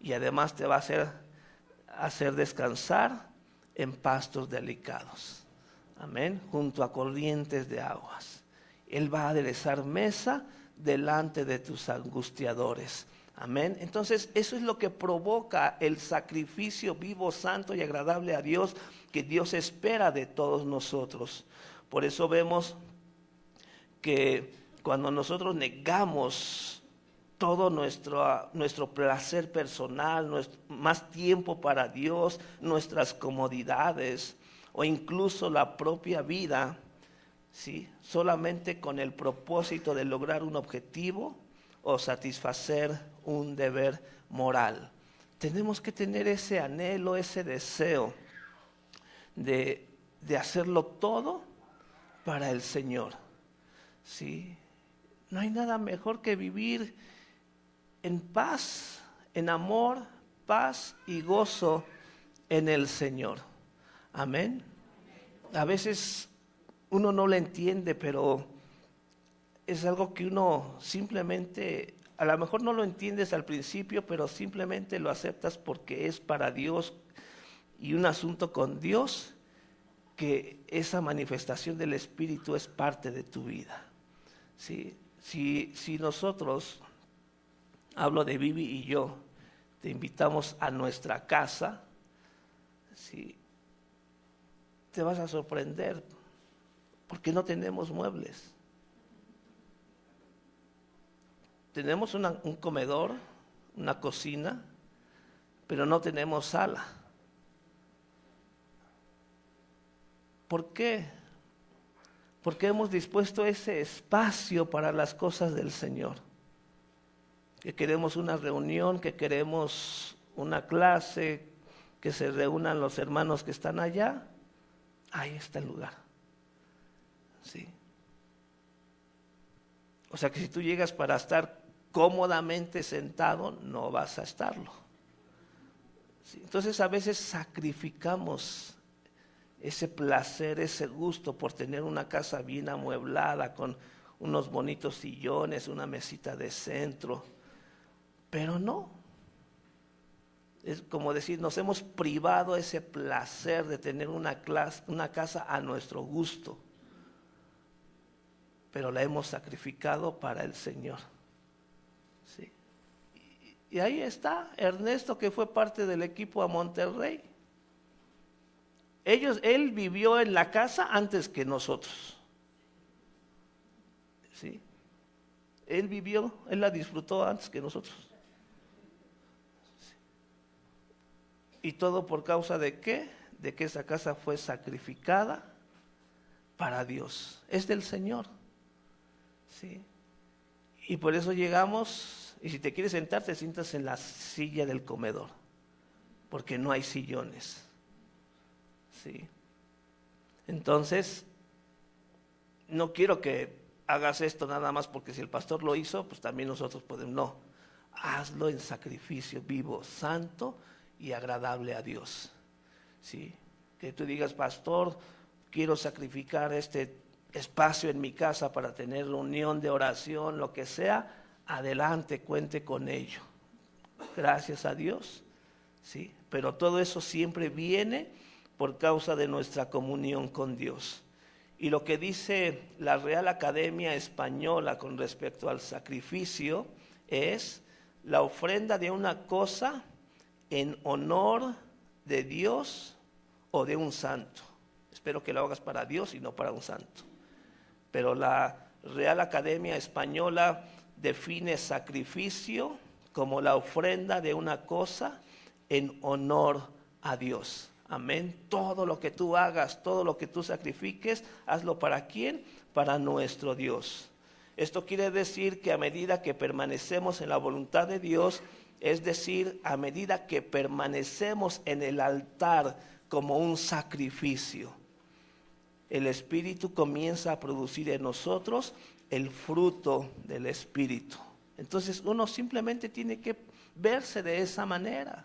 Y además te va a hacer descansar en pastos delicados. Amén. Junto a corrientes de aguas. Él va a aderezar mesa delante de tus angustiadores. Amén. Entonces, eso es lo que provoca el sacrificio vivo, santo y agradable a Dios, que Dios espera de todos nosotros. Por eso vemos que cuando nosotros negamos todo nuestro placer personal, más tiempo para Dios, nuestras comodidades o incluso la propia vida, ¿sí? Solamente con el propósito de lograr un objetivo o satisfacer un deber moral. Tenemos que tener ese anhelo, ese deseo de hacerlo todo para el Señor. ¿Sí? No hay nada mejor que vivir en paz, en amor, paz y gozo en el Señor. Amén. A veces uno no lo entiende, pero es algo que uno simplemente, a lo mejor no lo entiendes al principio, pero simplemente lo aceptas porque es para Dios y un asunto con Dios, que esa manifestación del Espíritu es parte de tu vida. ¿Sí? Si nosotros, hablo de Vivi y yo, te invitamos a nuestra casa, ¿sí? Te vas a sorprender porque no tenemos muebles. Tenemos un comedor, una cocina, pero no tenemos sala. ¿Por qué? Porque hemos dispuesto ese espacio para las cosas del Señor. Que queremos una reunión, que queremos una clase, que se reúnan los hermanos que están allá. Ahí está el lugar. ¿Sí? O sea que si tú llegas para estar cómodamente sentado, no vas a estarlo. ¿Sí? Entonces a veces sacrificamos ese placer, ese gusto por tener una casa bien amueblada con unos bonitos sillones, una mesita de centro, pero no. Es como decir, nos hemos privado ese placer de tener una casa a nuestro gusto, pero la hemos sacrificado para el Señor. ¿Sí? Y ahí está Ernesto, que fue parte del equipo a Monterrey. Él vivió en la casa antes que nosotros. ¿Sí? Él la disfrutó antes que nosotros. ¿Sí? ¿Y todo por causa de qué? De que esa casa fue sacrificada para Dios. Es del Señor. ¿Sí? Y por eso llegamos, y si te quieres sentar, te sientas en la silla del comedor, porque no hay sillones. ¿sí? Entonces, no quiero que hagas esto nada más porque si el pastor lo hizo, pues también nosotros podemos. No, hazlo en sacrificio vivo, santo y agradable a Dios, ¿sí? Que tú digas, pastor, quiero sacrificar este espacio en mi casa para tener reunión de oración, lo que sea, adelante, cuente con ello. Gracias a Dios, ¿sí? Pero todo eso siempre viene por causa de nuestra comunión con Dios. Y lo que dice la Real Academia Española con respecto al sacrificio es la ofrenda de una cosa en honor de Dios o de un santo. Espero que lo hagas para Dios y no para un santo. Pero la Real Academia Española define sacrificio como la ofrenda de una cosa en honor a Dios. Amén. Todo lo que tú hagas, todo lo que tú sacrifiques, hazlo ¿para quién? Para nuestro Dios. Esto quiere decir que a medida que permanecemos en la voluntad de Dios, es decir, a medida que permanecemos en el altar como un sacrificio, el Espíritu comienza a producir en nosotros el fruto del Espíritu. Entonces uno simplemente tiene que verse de esa manera,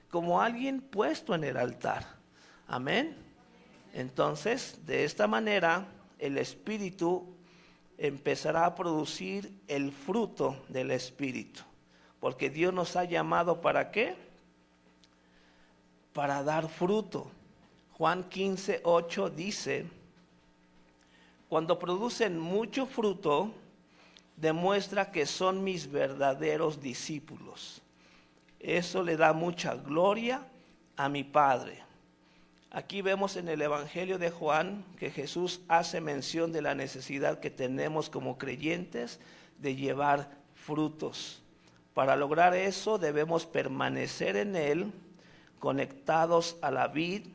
como alguien puesto en el altar. Amén. Entonces, de esta manera, el Espíritu empezará a producir el fruto del Espíritu. Porque Dios nos ha llamado ¿para qué? Para dar fruto. Juan 15:8 dice: cuando producen mucho fruto, demuestra que son mis verdaderos discípulos. Eso le da mucha gloria a mi Padre. Aquí vemos en el Evangelio de Juan que Jesús hace mención de la necesidad que tenemos como creyentes de llevar frutos. Para lograr eso debemos permanecer en Él, conectados a la vid.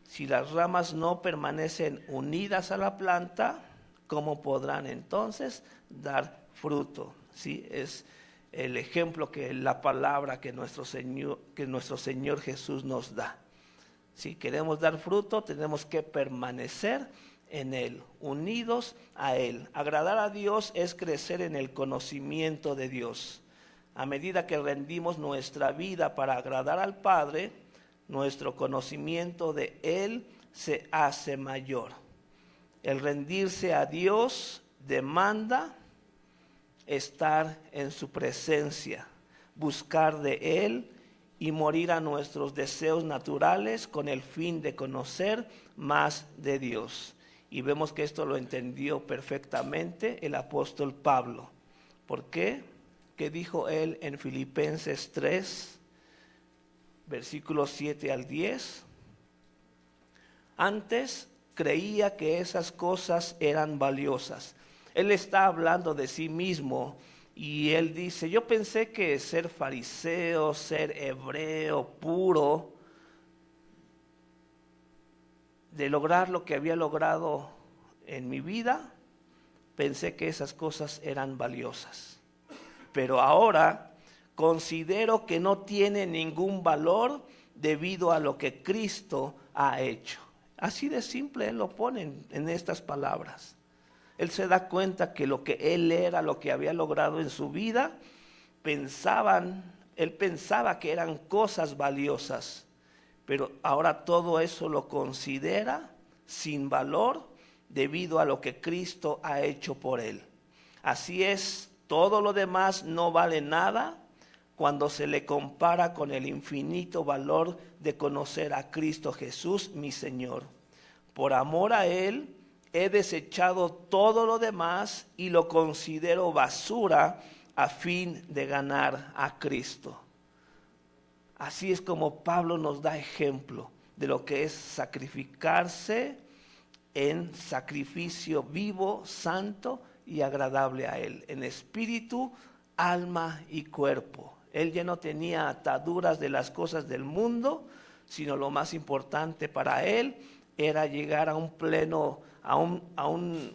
Si las ramas no permanecen unidas a la planta, ¿cómo podrán entonces dar fruto? ¿Sí? Es el ejemplo que la palabra que nuestro Señor Jesús nos da. Si queremos dar fruto, tenemos que permanecer en Él, unidos a Él. Agradar a Dios es crecer en el conocimiento de Dios. A medida que rendimos nuestra vida para agradar al Padre, nuestro conocimiento de Él se hace mayor. El rendirse a Dios demanda estar en su presencia, buscar de Él y morir a nuestros deseos naturales con el fin de conocer más de Dios. Y vemos que esto lo entendió perfectamente el apóstol Pablo. ¿Por qué? ¿Qué dijo él en Filipenses 3, versículos 7 al 10? Antes creía que esas cosas eran valiosas. Él está hablando de sí mismo y él dice: yo pensé que ser fariseo, ser hebreo puro, de lograr lo que había logrado en mi vida, pensé que esas cosas eran valiosas. Pero ahora considero que no tiene ningún valor debido a lo que Cristo ha hecho. Así de simple él lo pone en estas palabras. Él se da cuenta que lo que él era, lo que había logrado en su vida, él pensaba que eran cosas valiosas, pero ahora todo eso lo considera sin valor debido a lo que Cristo ha hecho por él. Así es, todo lo demás no vale nada cuando se le compara con el infinito valor de conocer a Cristo Jesús, mi Señor. Por amor a Él, he desechado todo lo demás y lo considero basura a fin de ganar a Cristo. Así es como Pablo nos da ejemplo de lo que es sacrificarse en sacrificio vivo, santo y agradable a Él, en espíritu, alma y cuerpo. Él ya no tenía ataduras de las cosas del mundo, sino lo más importante para él era llegar a un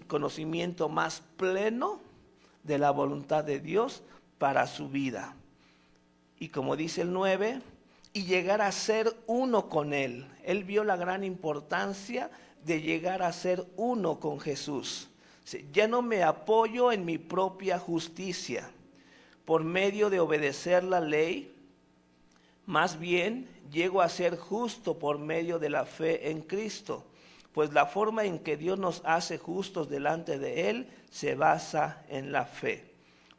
conocimiento más pleno de la voluntad de Dios para su vida. Y como dice el 9, y llegar a ser uno con Él. Él vio la gran importancia de llegar a ser uno con Jesús. Ya no me apoyo en mi propia justicia por medio de obedecer la ley, más bien llego a ser justo por medio de la fe en Cristo, pues la forma en que Dios nos hace justos delante de Él se basa en la fe.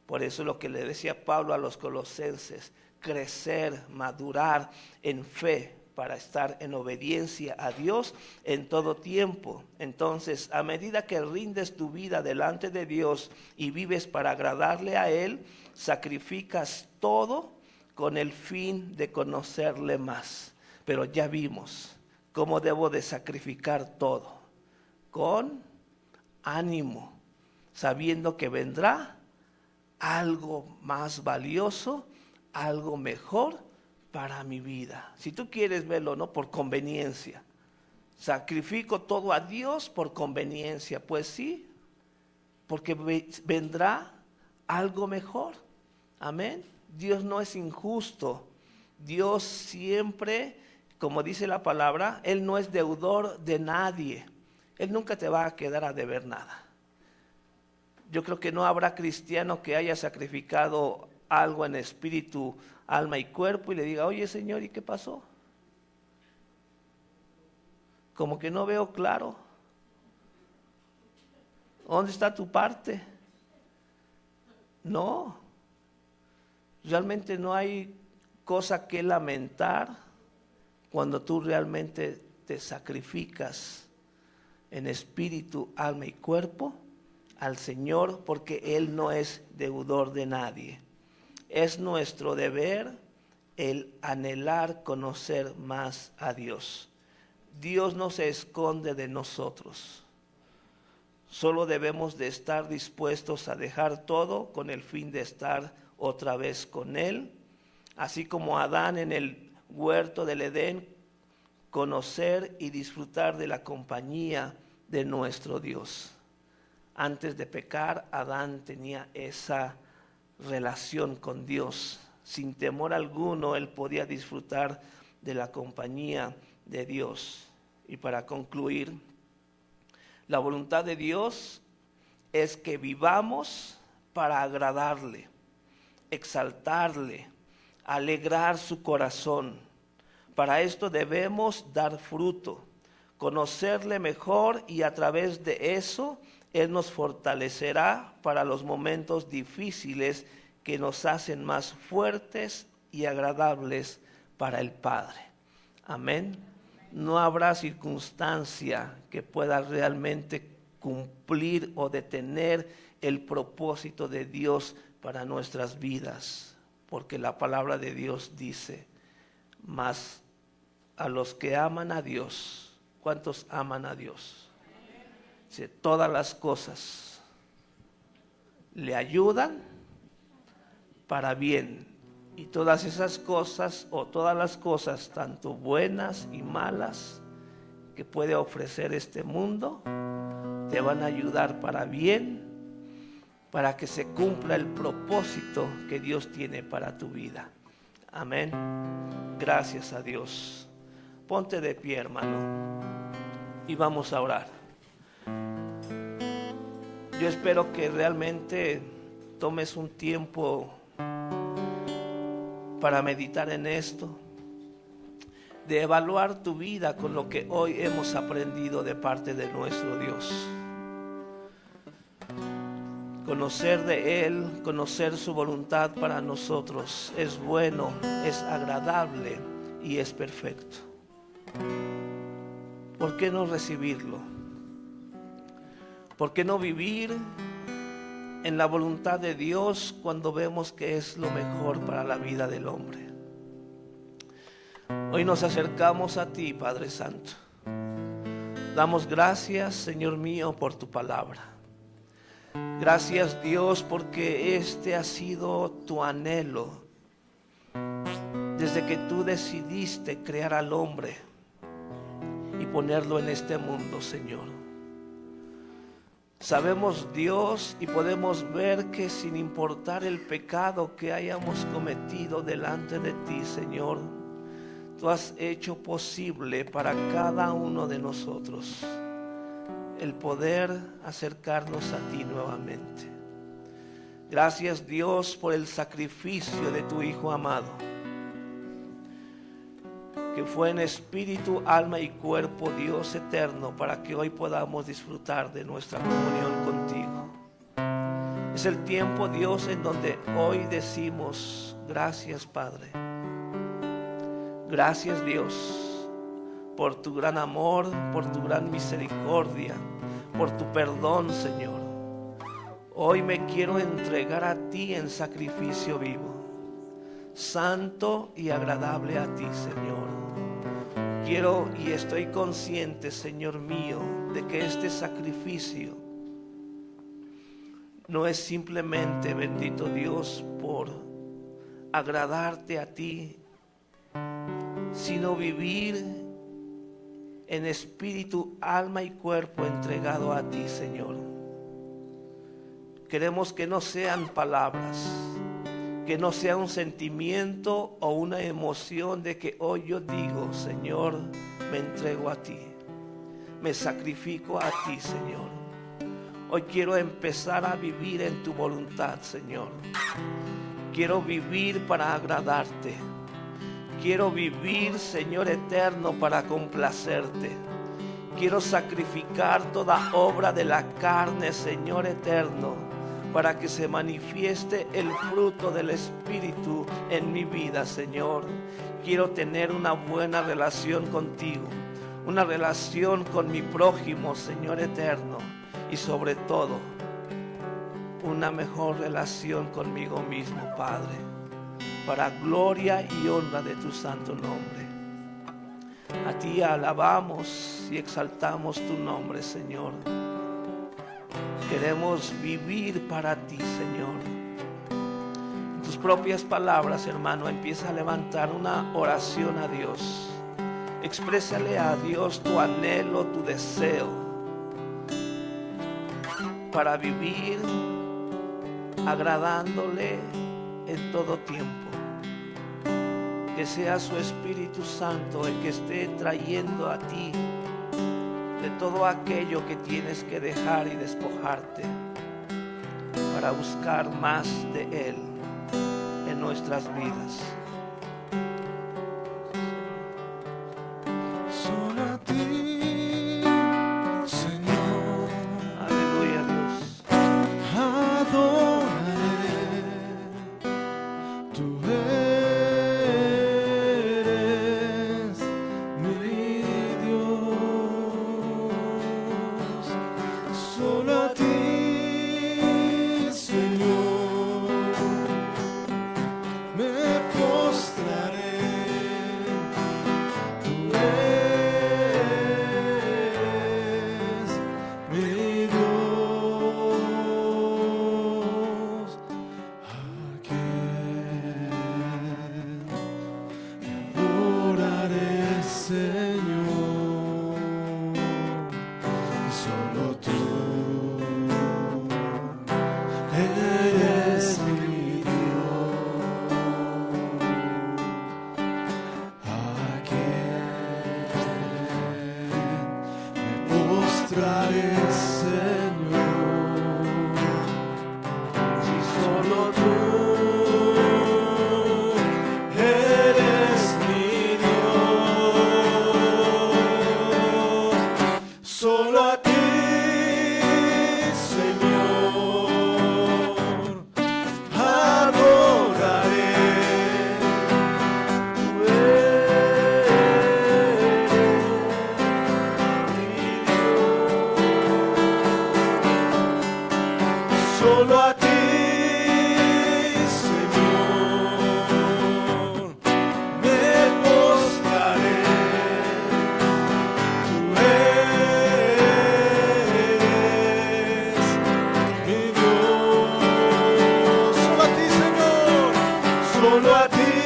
Por eso lo que le decía Pablo a los colosenses, crecer, madurar en fe para estar en obediencia a Dios en todo tiempo. Entonces, a medida que rindes tu vida delante de Dios y vives para agradarle a Él, sacrificas todo con el fin de conocerle más. Pero ya vimos cómo debo de sacrificar todo, con ánimo, sabiendo que vendrá algo más valioso, algo mejor para mi vida. Si tú quieres verlo, no por conveniencia, sacrifico todo a Dios por conveniencia, pues sí, porque vendrá algo mejor. Amén. Dios no es injusto. Dios siempre, como dice la palabra, Él no es deudor de nadie. Él nunca te va a quedar a deber nada. Yo creo que no habrá cristiano que haya sacrificado algo en espíritu, alma y cuerpo y le diga, oye Señor, ¿y qué pasó? Como que no veo claro. ¿Dónde está tu parte? No. Realmente no hay cosa que lamentar cuando tú realmente te sacrificas en espíritu, alma y cuerpo al Señor, porque Él no es deudor de nadie. Es nuestro deber el anhelar conocer más a Dios. Dios no se esconde de nosotros. Solo debemos de estar dispuestos a dejar todo con el fin de estar otra vez con Él. Así como Adán en el huerto del Edén, conocer y disfrutar de la compañía de nuestro Dios. Antes de pecar, Adán tenía esa relación con Dios. Sin temor alguno, él podía disfrutar de la compañía de Dios. Y para concluir, la voluntad de Dios es que vivamos para agradarle, exaltarle, alegrar su corazón. Para esto debemos dar fruto, conocerle mejor y a través de eso Él nos fortalecerá para los momentos difíciles que nos hacen más fuertes y agradables para el Padre. Amén. No habrá circunstancia que pueda realmente cumplir o detener el propósito de Dios para nuestras vidas, porque la palabra de Dios dice, mas a los que aman a Dios, ¿cuántos aman a Dios? Dice, todas las cosas le ayudan para bien. Y todas esas cosas, o todas las cosas, tanto buenas y malas, que puede ofrecer este mundo, te van a ayudar para bien, para que se cumpla el propósito que Dios tiene para tu vida. Amén. Gracias a Dios. Ponte de pie, hermano, y vamos a orar. Yo espero que realmente tomes un tiempo para meditar en esto, de evaluar tu vida con lo que hoy hemos aprendido de parte de nuestro Dios. Conocer de Él, conocer su voluntad para nosotros es bueno, es agradable y es perfecto. ¿Por qué no recibirlo? ¿Por qué no vivir en la voluntad de Dios cuando vemos que es lo mejor para la vida del hombre? Hoy nos acercamos a ti, Padre Santo. Damos gracias, Señor mío, por tu palabra. Gracias, Dios, porque este ha sido tu anhelo desde que tú decidiste crear al hombre y ponerlo en este mundo, Señor. Sabemos, Dios, y podemos ver que sin importar el pecado que hayamos cometido delante de ti, Señor, Tú has hecho posible para cada uno de nosotros el poder acercarnos a ti nuevamente. Gracias, Dios, por el sacrificio de tu Hijo amado, que fue en espíritu, alma y cuerpo, Dios eterno, para que hoy podamos disfrutar de nuestra comunión contigo. Es el tiempo, Dios, en donde hoy decimos: gracias, Padre. Gracias, Dios, por tu gran amor, por tu gran misericordia, por tu perdón, Señor. Hoy me quiero entregar a ti en sacrificio vivo, santo y agradable a ti, Señor. Quiero y estoy consciente, Señor mío, de que este sacrificio no es simplemente, bendito Dios, por agradarte a ti, sino vivir en espíritu, alma y cuerpo entregado a ti, Señor. Queremos que no sean palabras, que no sea un sentimiento o una emoción de que hoy yo digo: Señor, me entrego a ti, me sacrifico a ti, Señor. Hoy quiero empezar a vivir en tu voluntad, Señor. Quiero vivir para agradarte. Quiero vivir, Señor eterno, para complacerte. Quiero sacrificar toda obra de la carne, Señor eterno, para que se manifieste el fruto del Espíritu en mi vida, Señor. Quiero tener una buena relación contigo, una relación con mi prójimo, Señor eterno, y sobre todo, una mejor relación conmigo mismo, Padre, para gloria y honra de tu santo nombre. A ti alabamos y exaltamos tu nombre, Señor. Queremos vivir para ti, Señor. En tus propias palabras, hermano, empieza a levantar una oración a Dios. Exprésale a Dios tu anhelo, tu deseo para vivir agradándole en todo tiempo. Que sea su Espíritu Santo el que esté trayendo a ti de todo aquello que tienes que dejar y despojarte para buscar más de Él en nuestras vidas. Solo a ti, Señor, Aleluya, Dios. adoraré. Tú eres mi Dios. Solo a ti, Señor, me postraré. Tú eres mi Dios, a quien adoraré, Señor, y solo tú eres mi Dios, a quien me postraré, Señor, y solo tú eres mi Dios. Solo a ti, Señor, adoraré. Tú solo a ti, Señor, me postraré. Tú eres mi Dios. Solo a ti, Señor. Solo a ti,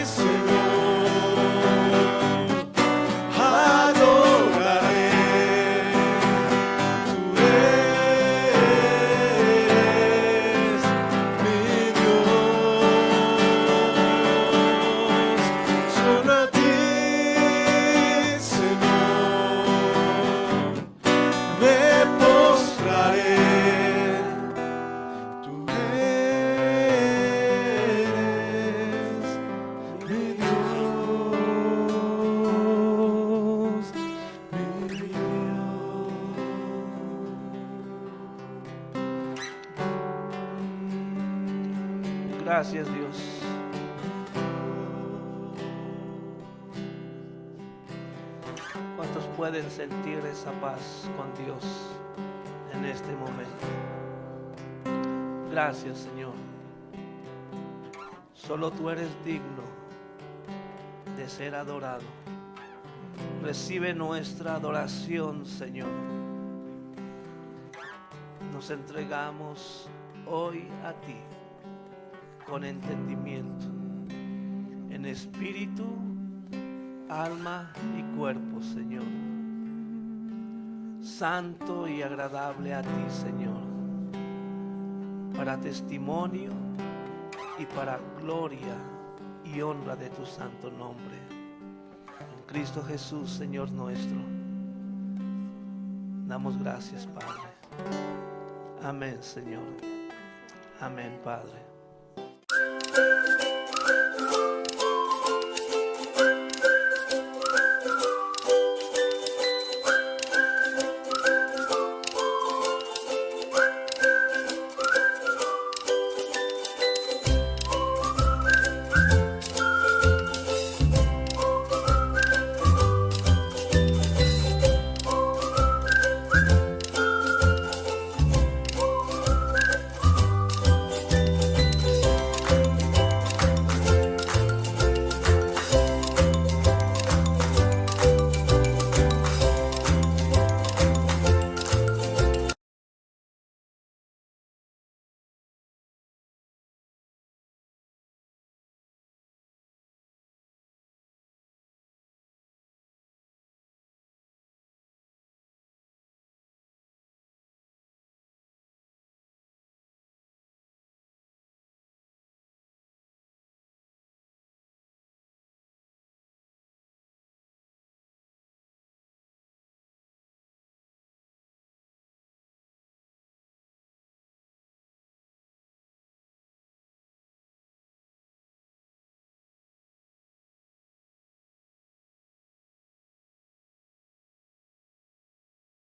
Señor, adoraré. Tú eres Gracias, Dios. ¿Cuántos pueden sentir esa paz con Dios en este momento? Gracias, Señor. Solo tú eres digno de ser adorado. Recibe nuestra adoración, Señor. Nos entregamos hoy a ti con entendimiento, en espíritu, alma y cuerpo, Señor. Santo y agradable a ti, Señor, para testimonio y para gloria y honra de tu santo nombre. En Cristo Jesús, Señor nuestro, damos gracias, Padre. Amén, Señor. Amén, Padre.